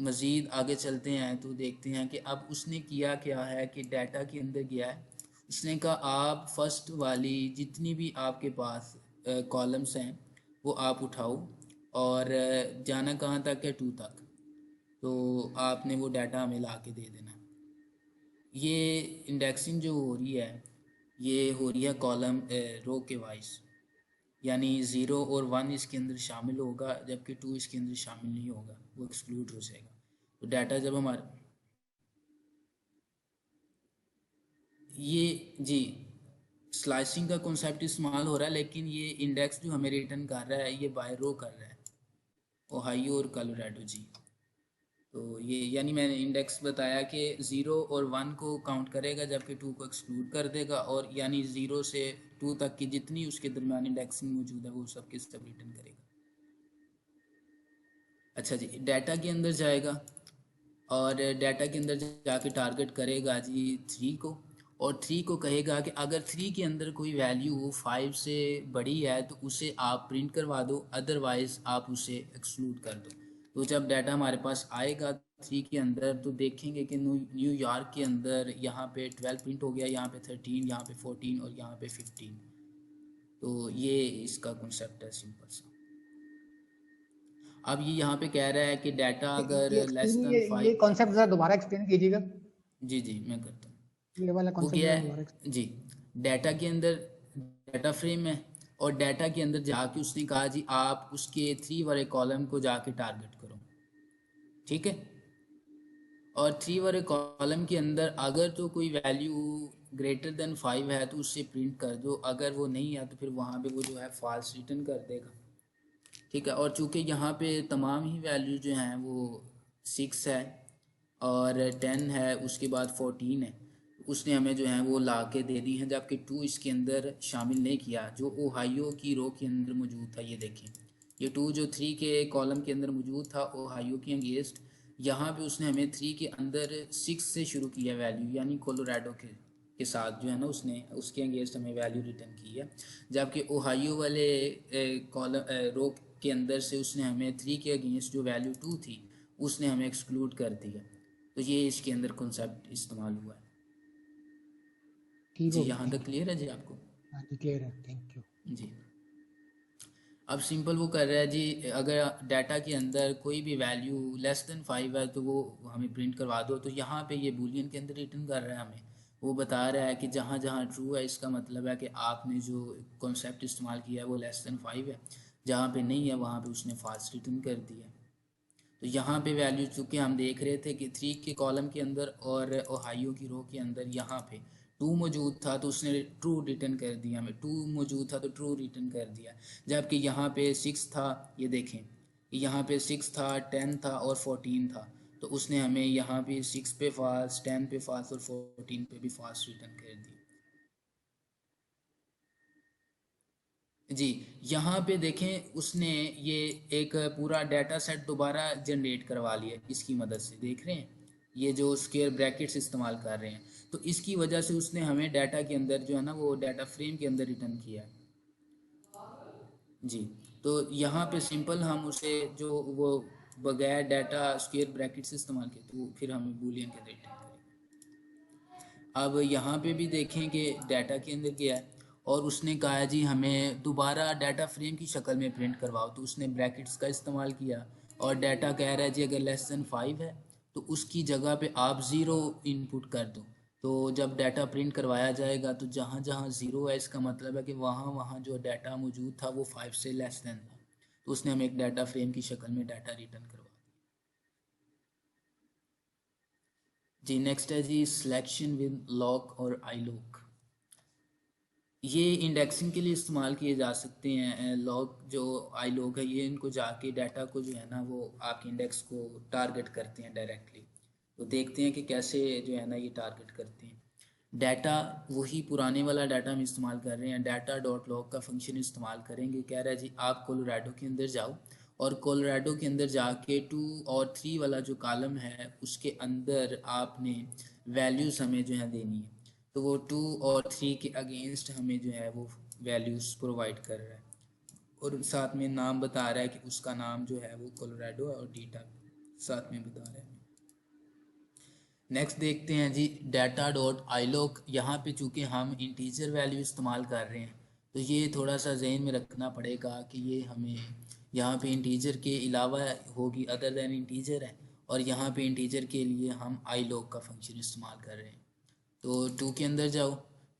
मज़ीद आगे चलते हैं तो देखते हैं कि अब उसने किया क्या है कि डाटा के अंदर गया है, उसने कहा आप फर्स्ट वाली जितनी भी आपके पास कॉलम्स हैं वो आप उठाओ, और जाना कहाँ तक है 2 तक, तो आपने वो डाटा हमें ला के दे देना। ये इंडेक्सिंग जो हो रही है ये हो रही है कॉलम रो के वाइज, यानी 0 और 1 इसके अंदर शामिल होगा जबकि 2 इसके अंदर शामिल नहीं होगा, वो एक्सक्लूड हो जाएगा। तो डाटा जब हमारा ये जी स्लाइसिंग का कॉन्सेप्ट इस्तेमाल हो रहा है, लेकिन ये इंडेक्स जो हमें रिटर्न कर रहा है ये बाय रो कर रहा है। ओहायो और कोलोराडो जी। तो ये यानी मैंने इंडेक्स बताया कि 0 और 1 को काउंट करेगा जबकि 2 को एक्सक्लूड कर देगा, और यानी 0 से 2 तक की जितनी उसके दरमियान इंडेक्सिंग मौजूद है वो सब के सब रिटर्न करेगा। अच्छा जी, डाटा के अंदर जाएगा और डाटा के अंदर जाके टारगेट करेगा जी 3 को, और 3 को कहेगा कि अगर 3 के अंदर कोई वैल्यू 5 से बड़ी है तो उसे आप प्रिंट करवा दो, अदरवाइज आप उसे एक्सक्लूड कर दो। तो जब डाटा हमारे पास आएगा 3 के अंदर तो देखेंगे कि न्यूयॉर्क के अंदर यहाँ पे 12 प्रिंट हो गया, यहाँ पे 13, यहाँ पे 14 और यहाँ पे 15। तो ये इसका कॉन्सेप्ट है सिंपल सा। अब ये यहाँ पे कह रहा है कि डाटा अगर लेस देन ये 5। कॉन्सेप्ट जरा दोबारा एक्सप्लेन कीजिएगा। जी जी मैं करता हूँ। ये वाला वो कॉन्सेप्ट क्या जरा दोबारा है जी, डाटा के अंदर डाटा फ्रेम है और डाटा के अंदर जाके उसने कहा जी आप उसके 3 वाले कॉलम को जाके टारगेट करो, ठीक है। और 3 वाले कॉलम के अंदर अगर तो कोई वैल्यू ग्रेटर देन 5 है तो उससे प्रिंट कर दो, अगर वो नहीं है तो फिर वहाँ पे वो जो है फॉल्स रिटर्न कर देगा, ठीक है। और चूंकि यहाँ पे तमाम ही वैल्यू जो हैं वो 6 है और 10 है, उसके बाद 14 है, उसने हमें जो है वो ला के दे दी हैं, जबकि 2 इसके अंदर शामिल नहीं किया जो ओहायो की रो के अंदर मौजूद था। ये देखें ये 2 जो 3 के कॉलम के अंदर मौजूद था ओहायो के अगेंस्ट, यहाँ पे उसने हमें 3 के अंदर 6 से शुरू किया वैल्यू, यानी कोलोराडो के साथ जो है ना उसने उसके अगेंस्ट हमें वैल्यू रिटर्न की है, जबकि ओहायो वाले कॉलम रो के अंदर से उसने हमें 3 के अगेंस्ट जो वैल्यू 2 थी उसने हमें एक्सक्लूड कर दिया। तो ये इसके अंदर कॉन्सेप्ट इस्तेमाल हुआ है। ठीक जी हो यहाँ तक क्लियर है जी आपको? हाँ जी क्लियर है, थैंक यू जी। अब सिंपल वो कर रहा है जी, अगर डाटा के अंदर कोई भी वैल्यू लेस देन 5 है तो वो हमें प्रिंट करवा दो। तो यहाँ पे ये बूलियन के अंदर रिटर्न कर रहा है हमें, वो बता रहा है कि जहाँ जहाँ ट्रू है इसका मतलब है कि आपने जो कॉन्सेप्ट इस्तेमाल किया है वो लेस देन 5 है, जहाँ पे नहीं है वहाँ पे उसने फॉल्स रिटर्न कर दिया। तो यहाँ पे वैल्यू चूँकि हम देख रहे थे कि 3 के कॉलम के अंदर और ओहायो की रो के अंदर यहाँ पे 2 मौजूद था तो उसने ट्रू रिटर्न कर दिया, हमें 2 मौजूद था तो ट्रू रिटर्न कर दिया, जबकि यहाँ पे 6 था। ये देखें यहाँ पे 6 था, 10 था और 14 था, तो उसने हमें यहाँ पे 6 पे फॉल्स, 10 पे फॉल्स और 14 पे भी फॉल्स रिटर्न कर दिया। जी यहाँ पे देखें उसने ये एक पूरा डाटा सेट दोबारा जनरेट करवा लिया इसकी मदद से, देख रहे हैं ये जो स्क्वायर ब्रैकेट्स इस्तेमाल कर रहे हैं, तो इसकी वजह से उसने हमें डाटा के अंदर जो है ना वो डाटा फ्रेम के अंदर रिटर्न किया है। जी तो यहाँ पे सिंपल हम उसे जो वो बगैर डाटा स्क्वायर ब्रैकेट्स इस्तेमाल किए तो फिर हमें बूलियन के अंदर रिटर्न करेंगे। अब यहाँ पे भी देखें कि डाटा के अंदर क्या है, और उसने कहा जी हमें दोबारा डाटा फ्रेम की शक्ल में प्रिंट करवाओ, तो उसने ब्रैकेट्स का इस्तेमाल किया और डाटा कह रहा है जी अगर लेस देन 5 है तो उसकी जगह पे आप 0 इनपुट कर दो। तो जब डाटा प्रिंट करवाया जाएगा तो जहाँ जहाँ 0 है इसका मतलब है कि वहाँ वहाँ जो डाटा मौजूद था वो 5 से लेस देन था, तो उसने हमें एक डाटा फ्रेम की शक्ल में डाटा रिटर्न करवा दिया। जी नेक्स्ट है जी सिलेक्शन विद लॉक और आई लॉक। ये इंडेक्सिंग के लिए इस्तेमाल किए जा सकते हैं। लॉग जो आई लॉग है ये इनको जाके डाटा को जो है ना वो आपके इंडेक्स को टारगेट करते हैं डायरेक्टली। तो देखते हैं कि कैसे जो है ना ये टारगेट करते हैं। डाटा वही पुराने वाला डाटा हम इस्तेमाल कर रहे हैं, डाटा डॉट लॉग का फंक्शन इस्तेमाल करेंगे। कह रहा है जी आप कोलोराडो के अंदर जाओ और कोलोराडो के अंदर जाके 2 और 3 वाला जो कॉलम है उसके अंदर आपने वैल्यूज़ हमें जो है देनी है। तो वो 2 और 3 के अगेंस्ट हमें जो है वो वैल्यूज़ प्रोवाइड कर रहा है और साथ में नाम बता रहा है कि उसका नाम जो है वो कोलोराडो है और डेटा साथ में बता रहा है। नेक्स्ट देखते हैं जी डाटा डॉट आईलॉक। यहाँ पे चूँकि हम इंटीजर वैल्यू इस्तेमाल कर रहे हैं तो ये थोड़ा सा जहन में रखना पड़ेगा कि ये हमें यहाँ पे इंटीजर के अलावा होगी, अदर दैन इंटीजर है, और यहाँ पे इंटीजर के लिए हम आईलॉक का फंक्शन इस्तेमाल कर रहे हैं। तो 2 के अंदर जाओ,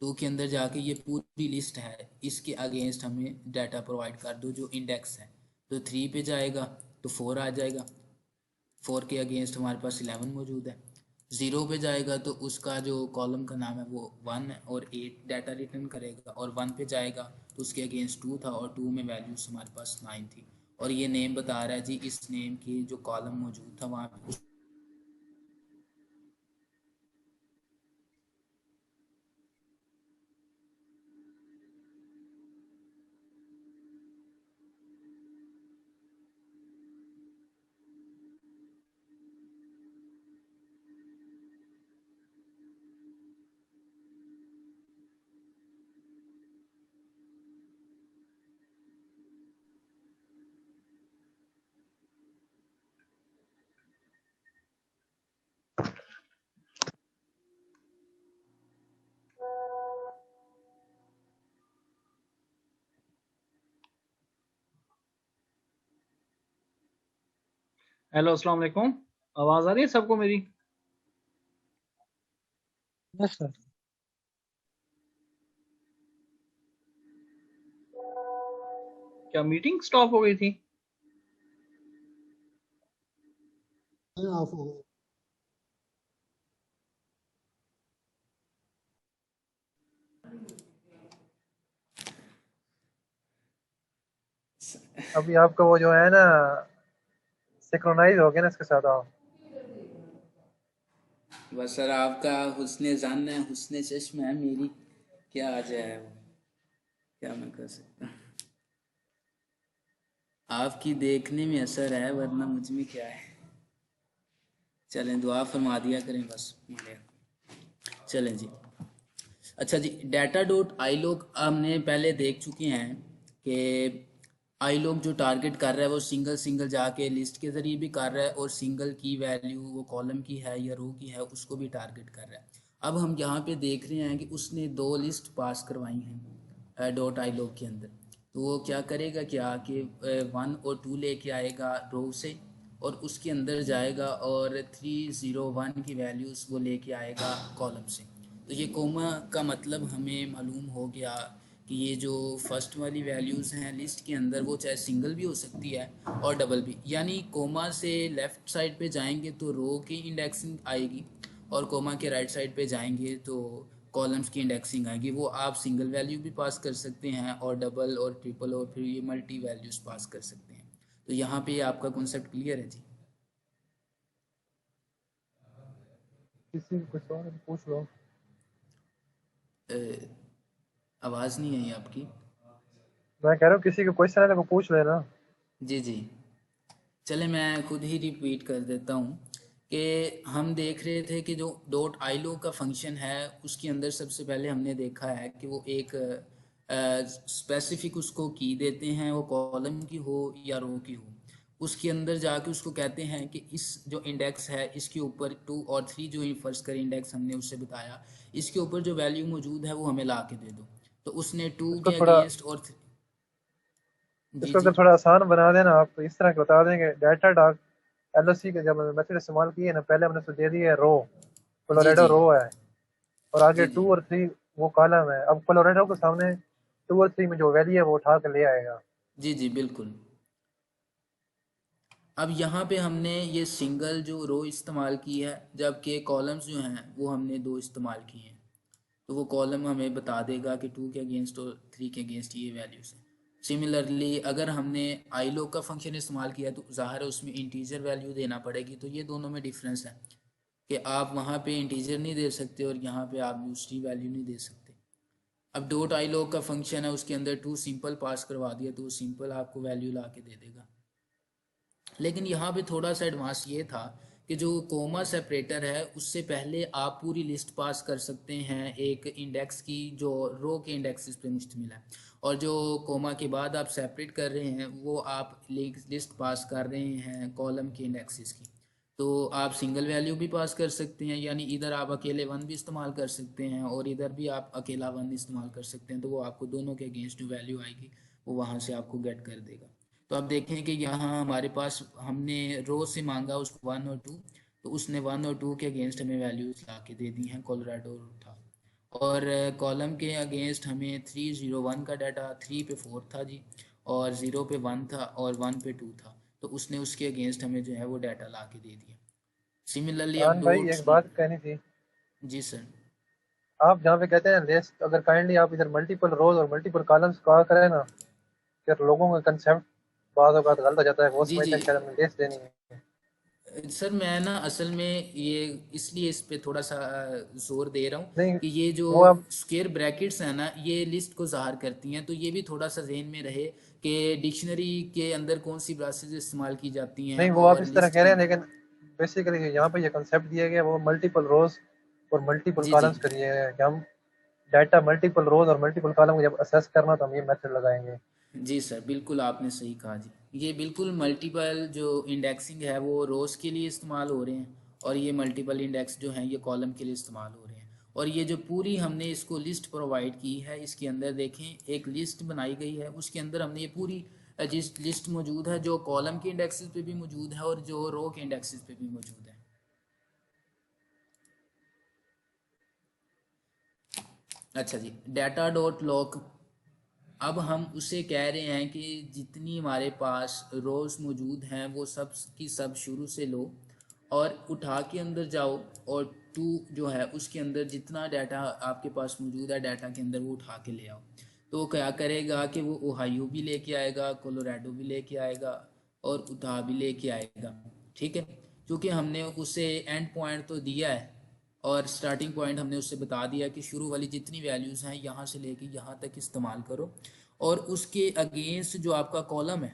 2 के अंदर जाके ये पूरी लिस्ट है इसके अगेंस्ट हमें डाटा प्रोवाइड कर दो जो इंडेक्स है। तो 3 पे जाएगा तो 4 आ जाएगा, 4 के अगेंस्ट हमारे पास 11 मौजूद है। 0 पे जाएगा तो उसका जो कॉलम का नाम है वो 1 है और 8 डाटा रिटर्न करेगा, और 1 पे जाएगा तो उसके अगेंस्ट 2 था और 2 में वैल्यूज हमारे पास 9 थी, और ये नेम बता रहा है जी इस नेम की जो कॉलम मौजूद था वहाँ पे हेलो, अस्सलाम वालेकुम। आवाज आ रही है सबको मेरी? Yes sir. क्या मीटिंग स्टॉप हो गई थी? ऑफ हो गई। अभी आपका वो जो है ना सिंक्रोनाइज हो गया ना इसके साथ आप। बस सर आपका हुस्ने ज़न है, हुस्ने चश्म है मेरी, क्या आ जाए वो, क्या मैं कर सकता हूँ। आपकी देखने में असर है वरना मुझ में क्या है। चलें दुआ फरमा दिया करें बस हमारे। चलें जी। अच्छा जी, डाटा डॉट आई लॉग हमने पहले देख चुके हैं कि आई लॉग जो टारगेट कर रहा है वो सिंगल सिंगल जाके लिस्ट के ज़रिए भी कर रहा है और सिंगल की वैल्यू वो कॉलम की है या रो की है उसको भी टारगेट कर रहा है। अब हम यहाँ पे देख रहे हैं कि उसने 2 लिस्ट पास करवाई हैं डॉट आई लॉग के अंदर। तो वो क्या करेगा क्या कि 1 और 2 लेके आएगा रो से और उसके अंदर जाएगा और 301 की वैल्यूज़ वो लेके आएगा कॉलम से। तो ये कोमा का मतलब हमें मालूम हो गया कि ये जो फर्स्ट वाली वैल्यूज़ हैं लिस्ट के अंदर वो चाहे सिंगल भी हो सकती है और डबल भी। यानी कोमा से लेफ़्ट साइड पे जाएंगे तो रो की इंडेक्सिंग आएगी और कोमा के राइट साइड पे जाएंगे तो कॉलम्स की इंडेक्सिंग आएगी। वो आप सिंगल वैल्यू भी पास कर सकते हैं और डबल और ट्रिपल और फिर ये मल्टी वैल्यूज़ पास कर सकते हैं। तो यहाँ पे आपका कॉन्सेप्ट क्लियर है जी? किसी को कुछ सवाल पूछ लो। आवाज़ नहीं आई आपकी। मैं कह रहा हूँ किसी को क्वेश्चन है तो पूछ लेना। जी जी, चले मैं खुद ही रिपीट कर देता हूँ कि हम देख रहे थे कि जो डॉट आईलो का फंक्शन है उसके अंदर सबसे पहले हमने देखा है कि वो एक स्पेसिफिक उसको की देते हैं, वो कॉलम की हो या रो की हो। उसके अंदर जाके उसको कहते हैं कि इस जो इंडेक्स है इसके ऊपर 2 और 3 जो फर्स्ट कर इंडेक्स हमने उससे बताया इसके ऊपर जो वैल्यू मौजूद है वो हमें ला के दे दो। तो उसने 2 इसको के थोड़ा अगेंस्ट और जी इसको जी अगर थोड़ा आसान बना देना आप तो इस तरह के बता देंगे डाटा डॉट एलओसी के जब मेथड इस्तेमाल किए ना पहले हमने उसको दे दिया है रो, जी कोलोरेडो जी रो है और आगे जी जी 2 और 3 वो कॉलम है। अब कोलोरेडो के सामने 2 और 3 में जो वैल्यू है वो उठा कर ले आएगा। जी जी बिल्कुल। अब यहाँ पे हमने ये सिंगल जो रो इस्तेमाल की है जबकि कॉलम्स जो हैं वो हमने 2 इस्तेमाल किए हैं। तो वो कॉलम हमें बता देगा कि 2 के अगेंस्ट और 3 के अगेंस्ट ये वैल्यूज़ हैं। सिमिलरली अगर हमने आई लॉग का फंक्शन इस्तेमाल किया तो ज़ाहिर है उसमें इंटीजर वैल्यू देना पड़ेगी। तो ये दोनों में डिफरेंस है कि आप वहाँ पे इंटीजर नहीं दे सकते और यहाँ पे आप दूसरी वैल्यू नहीं दे सकते। अब डॉट आई लॉग का फंक्शन है उसके अंदर 2 सिंपल पास करवा दिया तो वो सिंपल आपको वैल्यू ला के दे देगा। लेकिन यहाँ पे थोड़ा सा एडवांस ये था कि जो कोमा सेपरेटर है उससे पहले आप पूरी लिस्ट पास कर सकते हैं एक इंडेक्स की जो रो के इंडेक्सेस पे मुश्तमिल है और जो कोमा के बाद आप सेपरेट कर रहे हैं वो आप लिस्ट पास कर रहे हैं कॉलम के इंडेक्सेस की। तो आप सिंगल वैल्यू भी पास कर सकते हैं यानी इधर आप अकेले 1 भी इस्तेमाल कर सकते हैं और इधर भी आप अकेला 1 इस्तेमाल कर सकते हैं। तो वो आपको दोनों के अगेंस्ट जो वैल्यू आएगी वो वहाँ से आपको गेट कर देगा। तो आप देखें कि यहाँ हमारे पास हमने रो से मांगा उसको 1 और 2 तो उसने 1 और 2 के अगेंस्ट हमें वैल्यूज ला के दे दी हैं कोलोराडो था। और कॉलम के अगेंस्ट हमें 301 का डाटा 3 पे 4 था जी और 0 पे 1 था और 1 पे 2 था। तो उसने उसके अगेंस्ट हमें जो है वो डाटा ला के दे दिया। सिमिलरली अब खान भाई डॉट्स एक बात कहनी थी। जी सर। आप जहाँ पे कहते हैं लिस्ट अगर काइंडली आप इधर मल्टीपल रोज और मल्टीपल कॉलम्स कहा करें ना फिर लोगों का कंसेप्ट बाद औक़ात गलत हो जाता है, वो जी समझते जी हैं शायद हमने लिस्ट देनी है। सर मैं ना असल में ये इसलिए इस पे थोड़ा सा जोर दे रहा हूँ नहीं कि ये जो वो अब स्क्वायर ब्रैकेट्स हैं ना ये लिस्ट को ज़ाहिर करती हैं, तो ये भी थोड़ा सा जहन में रहे कि डिक्शनरी के अंदर कौन सी ब्रासेस इस्तेमाल की जाती हैं नहीं वो आप और इस तरह लिस्ट कह के रहे हैं, अंदर। लेकिन बेसिकली यहाँ पे ये कंसेप्ट दिया गया वो मल्टीपल रोज और मल्टीपल जी जी कॉलम्स के लिए है कि हम डाटा मल्टीपल रोज और मल्टीपल कॉलम को जब असेस करना तो हम ये मेथड लगाएंगे। जी सर बिल्कुल आपने सही कहा जी, ये बिल्कुल मल्टीपल जो इंडेक्सिंग है वो रोज़ के लिए इस्तेमाल हो रहे हैं और ये मल्टीपल इंडेक्स जो हैं ये कॉलम के लिए इस्तेमाल हो रहे हैं। और ये जो पूरी हमने इसको लिस्ट प्रोवाइड की है इसके अंदर देखें एक लिस्ट बनाई गई है, उसके अंदर हमने ये पूरी जिस लिस्ट मौजूद है जो कॉलम के इंडेक्सेस पे भी मौजूद है और जो रो के इंडेक्सेस पे भी मौजूद है। अच्छा जी, डाटा डॉट लॉक, अब हम उसे कह रहे हैं कि जितनी हमारे पास रोज़ मौजूद हैं वो सब की सब शुरू से लो और उठा के अंदर जाओ और टू जो है उसके अंदर जितना डाटा आपके पास मौजूद है डाटा के अंदर वो उठा के ले आओ। तो क्या करेगा कि वो ओहायो भी लेके आएगा, कोलोराडो भी लेके आएगा और उठा भी लेके आएगा। ठीक है, क्योंकि हमने उसे एंड पॉइंट तो दिया है और स्टार्टिंग पॉइंट हमने उससे बता दिया कि शुरू वाली जितनी वैल्यूज़ हैं यहाँ से लेके यहाँ तक इस्तेमाल करो और उसके अगेंस्ट जो आपका कॉलम है।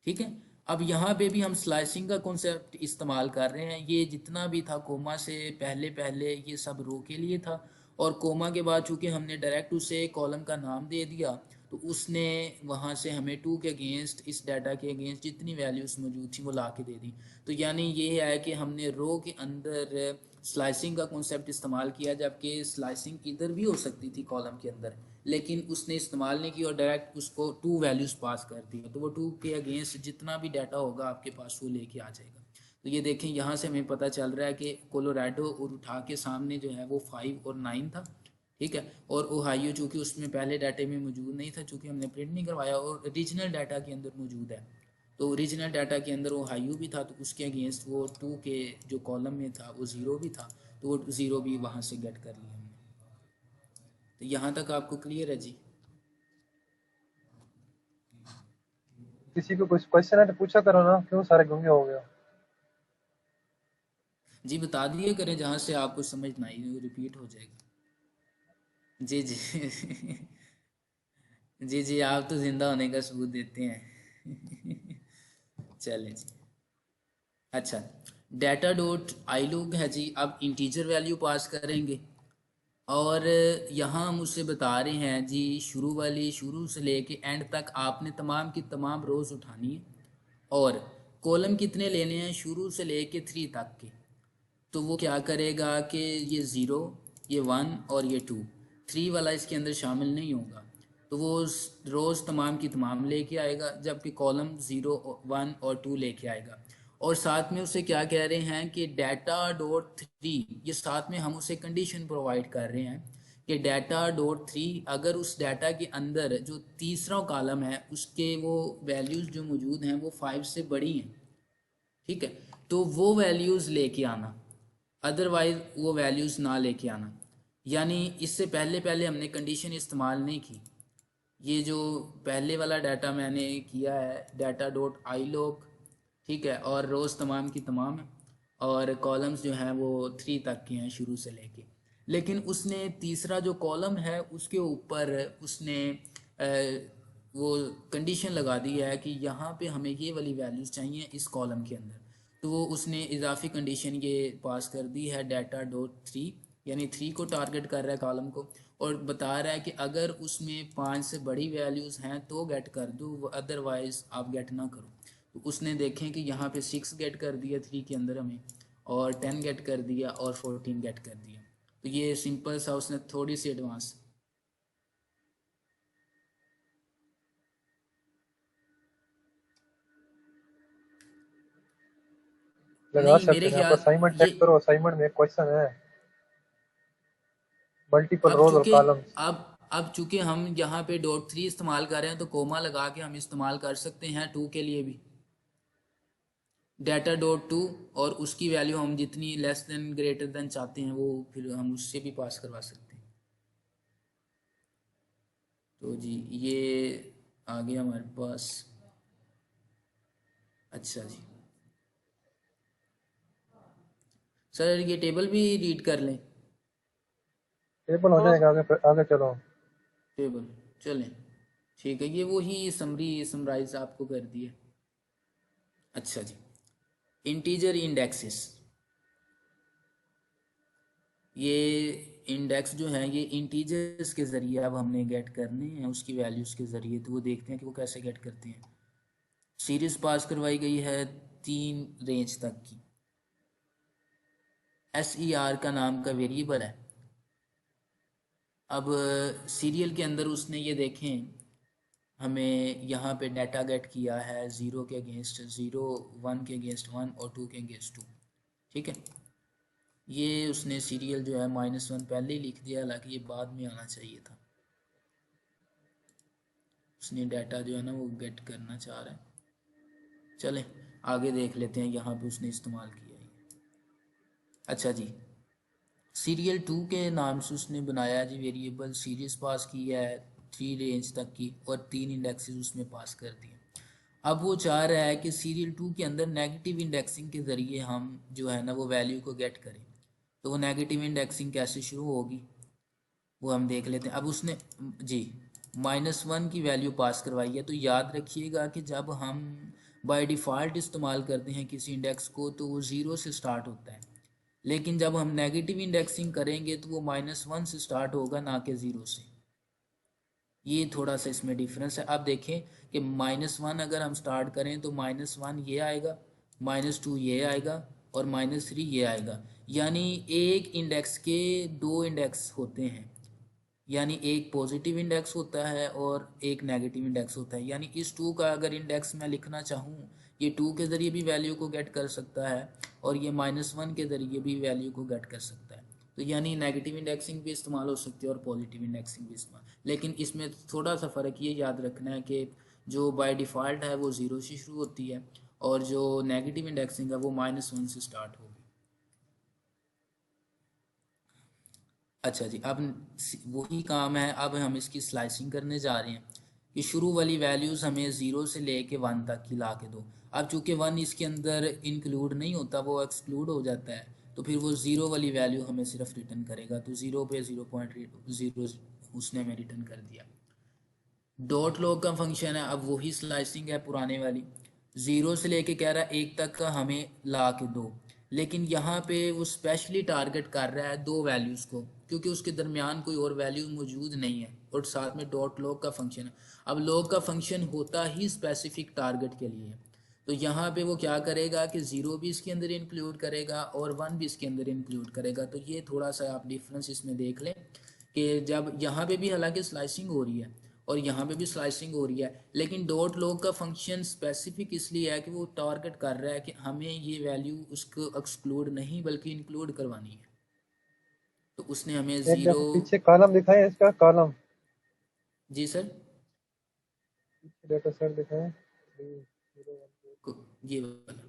ठीक है, अब यहाँ पे भी हम स्लाइसिंग का कॉन्सेप्ट इस्तेमाल कर रहे हैं। ये जितना भी था कोमा से पहले पहले ये सब रो के लिए था और कोमा के बाद चूंकि हमने डायरेक्ट उसे कॉलम का नाम दे दिया तो उसने वहाँ से हमें टू के अगेंस्ट इस डाटा के अगेंस्ट जितनी वैल्यूज़ मौजूद थी वो ला के दे दी। तो यानी ये है कि हमने रो के अंदर स्लाइसिंग का कॉन्सेप्ट इस्तेमाल किया, जबकि स्लाइसिंग इधर भी हो सकती थी कॉलम के अंदर, लेकिन उसने इस्तेमाल नहीं किया और डायरेक्ट उसको टू वैल्यूज़ पास कर दिया। तो वो टू के अगेंस्ट जितना भी डाटा होगा आपके पास वो लेके आ जाएगा। तो ये देखें यहाँ से हमें पता चल रहा है कि कोलोराडो और उठा के सामने जो है वो 5 और 9 था। ठीक है, और ओहायो चूँकि उसमें पहले डाटे में मौजूद नहीं था चूँकि हमने प्रिंट नहीं करवाया और ओरिजिनल डाटा के अंदर मौजूद है, तो ओरिजिनल डाटा के अंदर ओहायो भी था तो उसके अगेंस्ट वो टू के जो कॉलम में था वो ज़ीरो भी था, तो वो ज़ीरो भी वहाँ से गेट कर लिया हमने। तो यहाँ तक आपको क्लियर है जी? किसी को कुछ क्वेश्चन है तो पूछा करो ना, क्यों सारे गंगे हो गए? जी बता दिए करें, जहाँ से आपको समझ ना आई वो रिपीट हो जाएगा। जी जी जी जी आप तो जिंदा होने का सबूत देते हैं चलें जी। अच्छा, डाटा डॉट आई लॉग है जी, अब इंटीजर वैल्यू पास करेंगे और यहाँ हम उससे बता रहे हैं जी शुरू से लेके एंड तक आपने तमाम की तमाम रोज़ उठानी है और कॉलम कितने लेने हैं शुरू से लेके 3 तक के। तो वो क्या करेगा कि ये 0, ये 1 और ये 2, 3 वाला इसके अंदर शामिल नहीं होगा, तो वो रोज़ तमाम की तमाम लेके आएगा, जबकि कॉलम 0, 1 और 2 लेके आएगा। और साथ में उसे क्या कह रहे हैं कि डाटा डॉट 3, ये साथ में हम उसे कंडीशन प्रोवाइड कर रहे हैं कि डाटा डॉट 3 अगर उस डाटा के अंदर जो तीसरा कॉलम है उसके वो वैल्यूज़ जो मौजूद हैं वो 5 से बड़ी हैं। ठीक है, तो वो वैल्यूज़ लेके आना, अदरवाइज वो वैल्यूज़ ना लेके आना। यानी इससे पहले पहले हमने कंडीशन इस्तेमाल नहीं की। ये जो पहले वाला डाटा मैंने किया है डाटा डॉट आई लॉग, ठीक है, और रोज़ तमाम की तमाम है और कॉलम्स जो हैं वो 3 तक के हैं शुरू से लेके, लेकिन उसने तीसरा जो कॉलम है उसके ऊपर उसने वो कंडीशन लगा दी है कि यहाँ पे हमें ये वाली वैल्यूज़ चाहिए इस कॉलम के अंदर। तो वो उसने इजाफी कंडीशन ये पास कर दी है डाटा डॉट 3, यानी 3 को टारगेट कर रहा है कॉलम को और बता रहा है कि अगर उसमें 5 से बड़ी वैल्यूज़ हैं तो गेट कर दो, अदरवाइज आप गेट ना करो। तो उसने देखें कि यहाँ पे 6 गेट कर दिया 3 के अंदर हमें और 10 गेट कर दिया और 14 गेट कर दिया। तो ये सिंपल सा उसने थोड़ी सी एडवांस लगा नहीं सकते मेरे हैं। आप ख्याल असाइनमेंट ये चेक करो, असाइनमेंट में एक क्वेश्चन है मल्टीपल अब रोज और चूंकि कॉलम्स। अब चूंकि हम यहाँ पे डॉट 3 इस्तेमाल कर रहे हैं तो कोमा लगा के हम इस्तेमाल कर सकते हैं 2 के लिए भी डाटा डॉट 2 और उसकी वैल्यू हम जितनी लेस देन ग्रेटर देन चाहते हैं वो फिर हम उससे भी पास करवा सकते हैं। तो जी ये आ गया हमारे पास। अच्छा जी सर, ये टेबल भी रीड कर लें। टेबल हो जाएगा, आगे आगे चलो। टेबल चलें, ठीक है, ये वही समराइज आपको कर दिया। अच्छा जी, इंटीजर इंडेक्सेस, ये इंडेक्स जो है ये इंटीजर्स के ज़रिए अब हमने गेट करने हैं उसकी वैल्यूज़ के ज़रिए। तो वो देखते हैं कि वो कैसे गेट करते हैं। सीरीज पास करवाई गई है 3 रेंज तक की। SER का नाम का वेरिएबल है। अब सीरियल के अंदर उसने ये देखें हमें यहाँ पे डाटा गेट किया है 0 के अगेंस्ट 0, 1 के अगेंस्ट 1 और 2 के अगेंस्ट 2। ठीक है, ये उसने सीरियल जो है -1 पहले ही लिख दिया, हालांकि ये बाद में आना चाहिए था। उसने डाटा जो है ना वो गेट करना चाह रहा है। चलें आगे देख लेते हैं, यहाँ पे उसने इस्तेमाल किया है। अच्छा जी, सीरियल 2 के नाम से उसने बनाया जी वेरिएबल, सीरीज पास की है 3 रेंज तक की और 3 इंडेक्सेस उसमें पास कर दिए। अब वो चाह रहा है कि सीरियल 2 के अंदर नेगेटिव इंडेक्सिंग के ज़रिए हम जो है ना वो वैल्यू को गेट करें। तो वो नेगेटिव इंडेक्सिंग कैसे शुरू होगी वो हम देख लेते हैं। अब उसने जी -1 की वैल्यू पास करवाई है। तो याद रखिएगा कि जब हम बाय डिफ़ॉल्ट इस्तेमाल करते हैं किसी इंडेक्स को तो वो 0 से स्टार्ट होता है, लेकिन जब हम नेगेटिव इंडेक्सिंग करेंगे तो वो -1 से स्टार्ट होगा, ना कि 0 से। ये थोड़ा सा इसमें डिफरेंस है। अब देखें कि -1 अगर हम स्टार्ट करें तो -1 ये आएगा, -2 ये आएगा और -3 ये आएगा। यानी एक इंडेक्स के 2 इंडेक्स होते हैं, यानी एक पॉजिटिव इंडेक्स होता है और एक नेगेटिव इंडेक्स होता है। यानी इस 2 का अगर इंडेक्स मैं लिखना चाहूँ, ये 2 के ज़रिए भी वैल्यू को गेट कर सकता है और ये -1 के ज़रिए भी वैल्यू को गेट कर सकता है। तो यानी नेगेटिव इंडेक्सिंग भी इस्तेमाल हो सकती है और पॉजिटिव इंडेक्सिंग भी इस्तेमाल। लेकिन इसमें थोड़ा सा फ़र्क ये याद रखना है कि जो बाय डिफ़ॉल्ट है वो 0 से शुरू होती है और जो नेगेटिव इंडेक्सिंग है वो -1 से स्टार्ट होगी। अच्छा जी, अब वही काम है, अब हम इसकी स्लाइसिंग करने जा रहे हैं कि शुरू वाली वैल्यूज़ हमें 0 से लेके 1 तक की ला के दो। अब चूँकि 1 इसके अंदर इंक्लूड नहीं होता, वो एक्सक्लूड हो जाता है, तो फिर वो 0 वाली वैल्यू हमें सिर्फ रिटर्न करेगा। तो 0 पे 0.0 उसने हमें रिटर्न कर दिया। डॉट लॉग का फंक्शन है, अब वही स्लाइसिंग है पुराने वाली। 0 से लेके कह रहा है 1 तक का हमें ला के दो, लेकिन यहाँ पे वो स्पेशली टारगेट कर रहा है 2 वैल्यूज़ को, क्योंकि उसके दरमियान कोई और वैल्यू मौजूद नहीं है और साथ में डॉट लॉग का फंक्शन है। अब लॉग का फंक्शन होता ही स्पेसिफिक टारगेट के लिए है। तो यहाँ पे वो क्या करेगा कि 0 भी इसके अंदर इंक्लूड करेगा और 1 भी इसके अंदर इंक्लूड करेगा। तो ये थोड़ा सा आप डिफरेंस इसमें देख लें कि जब यहाँ पे भी हालांकि स्लाइसिंग हो रही है और यहाँ पे भी स्लाइसिंग हो रही है, लेकिन डॉट लॉग का फंक्शन स्पेसिफिक इसलिए है कि वो टारगेट कर रहा है कि हमें ये वैल्यू उसको एक्सक्लूड नहीं बल्कि इंक्लूड करवानी है। तो उसने हमें एक 0। दफा पीछे कॉलम दिखाएं, इसका कॉलम जी सर, डेटा सेट दिखाएं। ये वाला।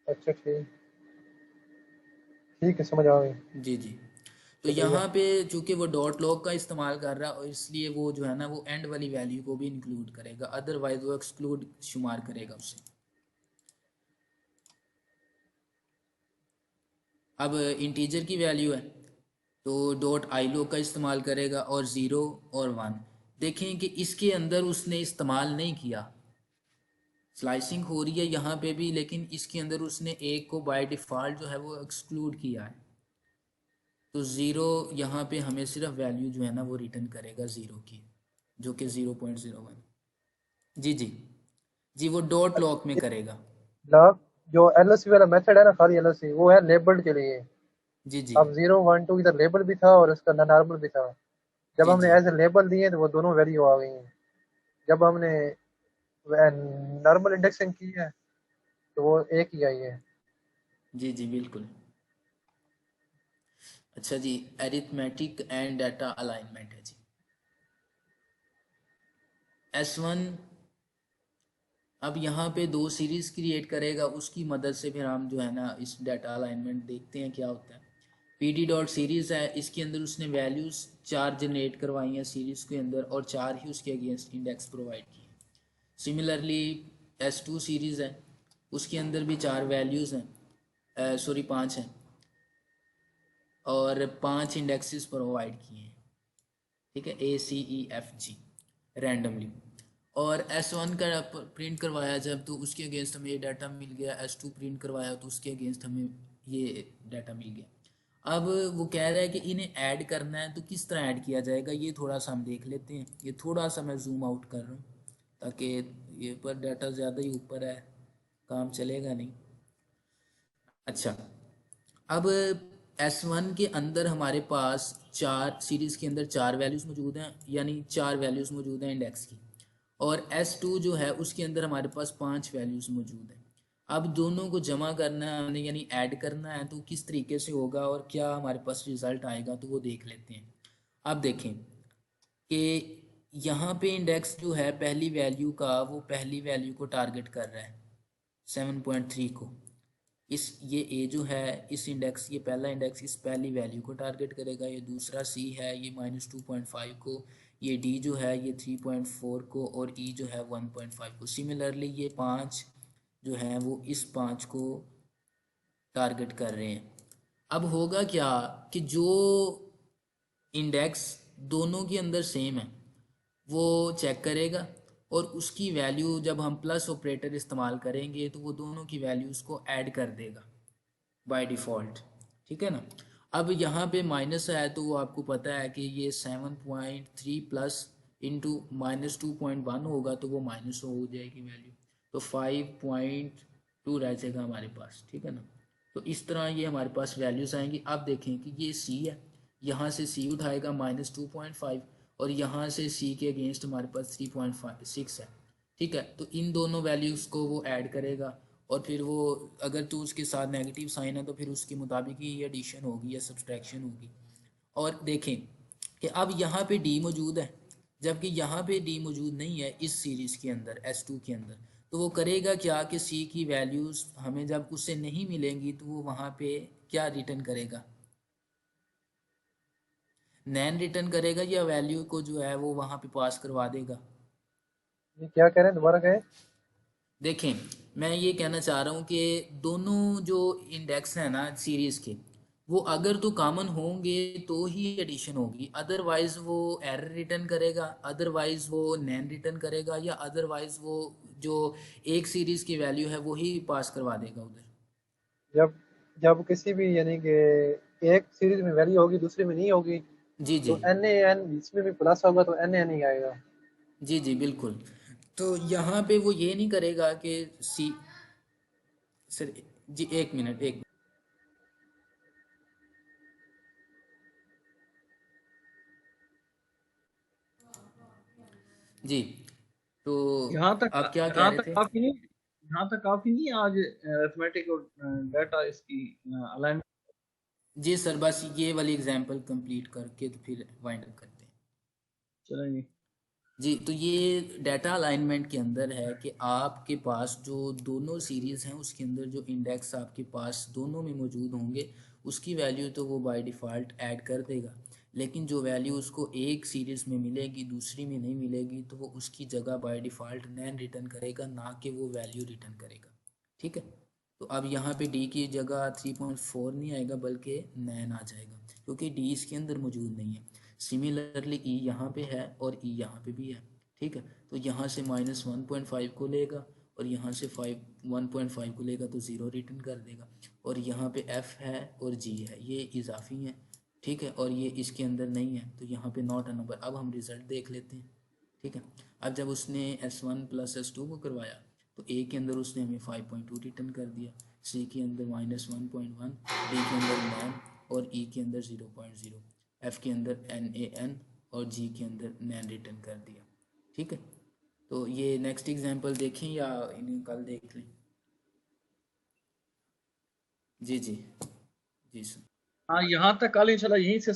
अच्छा ठीक है, समझ आ गई। जी जी, तो शुक्रिया। यहाँ पे चूंकि वो डॉट लॉग का इस्तेमाल कर रहा है और इसलिए वो जो है ना वो एंड वाली वैल्यू को भी इंक्लूड करेगा, अदरवाइज वो एक्सक्लूड शुमार करेगा उसे। अब इंटीजर की वैल्यू है तो डॉट आई लॉग का इस्तेमाल करेगा और 0 और 1। देखें कि इसके अंदर उसने इस्तेमाल नहीं किया, स्लाइसिंग हो रही है यहाँ पे भी, लेकिन इसके अंदर उसने एक को बाय डिफ़ॉल्ट जो है वो एक्सक्लूड किया है। तो 0 यहाँ पे हमें सिर्फ वैल्यू जो है ना वो रिटर्न करेगा 0 की, जो कि 0.01। जी जी जी, वो डॉट लॉग में करेगा। लॉग जो एलएससी वाला मेथड है ना, खाली एलएससी, वो है लेबल्ड के लिए। जी जी अब 0 1 2 इधर लेबल भी था और इसका नॉर्मल भी था। जब जी हमने जी एज ए लेबल दिए तो वो दोनों वैल्यू आ गई हैं। जब हमने नॉर्मल इंडेक्सिंग की है तो वो एक ही आई है। जी जी बिल्कुल। अच्छा जी, एरिथमेटिक एंड डाटा अलाइनमेंट है जी। S1 अब यहाँ पे 2 सीरीज क्रिएट करेगा, उसकी मदद से फिर हम जो है ना इस डाटा अलाइनमेंट देखते हैं क्या होता है। PD डॉट सीरीज है, इसके अंदर उसने वैल्यूज़ 4 जनरेट करवाई हैं सीरीज के अंदर और 4 ही उसके अगेंस्ट इंडेक्स प्रोवाइड किए। सिमिलरली S2 सीरीज़ है, उसके अंदर भी 4 वैल्यूज़ हैं, सॉरी 5 हैं और 5 इंडेक्सेस प्रोवाइड किए हैं, ठीक है, ACEFG रैंडमली। और S1 का प्रिंट करवाया जब तो उसके अगेंस्ट हमें ये डाटा मिल गया, S2 प्रिंट करवाया तो उसके अगेंस्ट हमें ये डाटा मिल गया। अब वो कह रहा है कि इन्हें ऐड करना है, तो किस तरह ऐड किया जाएगा ये थोड़ा सा हम देख लेते हैं। ये थोड़ा सा मैं जूम आउट कर रहा हूँ ताकि ये पर डाटा ज़्यादा ही ऊपर है, काम चलेगा नहीं। अच्छा, अब S1 के अंदर हमारे पास 4 सीरीज़ के अंदर 4 वैल्यूज़ मौजूद हैं, यानी 4 वैल्यूज़ मौजूद हैं इंडेक्स की, और S2 जो है उसके अंदर हमारे पास 5 वैल्यूज़ मौजूद हैं। अब दोनों को जमा करना है हमने, यानी ऐड करना है, तो किस तरीके से होगा और क्या हमारे पास रिज़ल्ट आएगा तो वो देख लेते हैं। अब देखें कि यहाँ पे इंडेक्स जो है पहली वैल्यू का, वो पहली वैल्यू को टारगेट कर रहा है 7.3 को। ये A जो है इस इंडेक्स, ये पहला इंडेक्स इस पहली वैल्यू को टारगेट करेगा। ये दूसरा C है ये -2.5 को, ये D जो है ये 3.4 को, और E जो है 1.5 को। सिमिलरली ये 5 जो है वो इस 5 को टारगेट कर रहे हैं। अब होगा क्या कि जो इंडेक्स दोनों के अंदर सेम है वो चेक करेगा, और उसकी वैल्यू जब हम प्लस ऑपरेटर इस्तेमाल करेंगे तो वो दोनों की वैल्यूज़ को ऐड कर देगा बाय डिफ़ॉल्ट, ठीक है ना। अब यहाँ पे माइनस है तो वो आपको पता है कि ये 7.3 प्लस इंटू -2.1 होगा तो वो माइनस हो जाएगी वैल्यू, तो 5.2 रह जाएगा हमारे पास, ठीक है ना। तो इस तरह ये हमारे पास वैल्यूज़ आएंगी। अब देखें कि ये C है, यहाँ से C उठाएगा -2.5 और यहाँ से C के अगेंस्ट हमारे पास 3.6 है, ठीक है। तो इन दोनों वैल्यूज़ को वो ऐड करेगा, और फिर वो अगर तो उसके साथ नेगेटिव साइन है तो फिर उसके मुताबिक ही एडिशन होगी या सब्सट्रैक्शन होगी। और देखें कि अब यहाँ पे D मौजूद है, जबकि यहाँ पे D मौजूद नहीं है इस सीरीज़ के अंदर S2 के अंदर। तो वो करेगा क्या कि C की वैल्यूज़ हमें जब उससे नहीं मिलेंगी तो वो वहाँ पे क्या रिटर्न करेगा, नैन रिटर्न करेगा, या वैल्यू को जो है वो वहाँ पे पास करवा देगा। ये क्या कह रहे हैं, दोबारा कहें। देखें मैं ये कहना चाह रहा हूँ कि दोनों जो इंडेक्स हैं ना सीरीज़ के, वो अगर तो कॉमन होंगे तो ही एडिशन होगी, अदरवाइज वो एरर रिटर्न करेगा, अदरवाइज वो नैन रिटर्न करेगा, या अदरवाइज वो जो एक सीरीज़ की वैल्यू है वही पास करवा देगा उधर। जब जब किसी भी यानी कि एक सीरीज में वैल्यू होगी दूसरी में नहीं होगी, जी जी तो NaN इसमें भी प्लस होगा तो NaN ही आएगा। जी जी बिल्कुल। तो यहाँ पे वो ये नहीं करेगा कि सी, सर जी एक मिनट जी, तो यहाँ तक आप क्या कह रहे थे? काफी नहीं, यहाँ तक काफी नहीं आज अरिथमेटिक और डाटा इसकी अलाइनमेंट। जी सर, बस ये वाली एग्जांपल कंप्लीट करके तो फिर वाइंड अप करते हैं। चलेंगे जी, तो ये डाटा अलाइनमेंट के अंदर है कि आपके पास जो दोनों सीरीज़ हैं उसके अंदर जो इंडेक्स आपके पास दोनों में मौजूद होंगे उसकी वैल्यू तो वो बाय डिफ़ॉल्ट ऐड कर देगा, लेकिन जो वैल्यू उसको एक सीरीज़ में मिलेगी दूसरी में नहीं मिलेगी तो वो उसकी जगह बाय डिफ़ॉल्ट नैन रिटर्न करेगा, ना कि वो वैल्यू रिटर्न करेगा, ठीक है। तो अब यहाँ पे D की जगह 3.4 नहीं आएगा बल्कि नैन आ जाएगा, क्योंकि D इसके अंदर मौजूद नहीं है। सिमिलरली E यहाँ पे है और E यहाँ पे भी है, ठीक है। तो यहाँ से -1.5 को लेगा और यहाँ से 1.5 को लेगा तो 0 रिटर्न कर देगा, और यहाँ पे F है और G है, ये इजाफी है, ठीक है, और ये इसके अंदर नहीं है तो यहाँ पे नॉट अ नंबर। अब हम रिजल्ट देख लेते हैं, ठीक है। अब जब उसने S1 + S2 को करवाया तो A के अंदर उसने हमें 5.2 रिटर्न कर दिया, C के अंदर -1.1, D के अंदर 9 और E के अंदर 0.0, F के अंदर NaN और G के अंदर नैन रिटर्न कर दिया, ठीक है। तो ये नेक्स्ट एग्जांपल देखें या इन्हें कल देख लें? जी जी जी सर। हाँ, यहाँ तक कल इंशाल्लाह यहीं से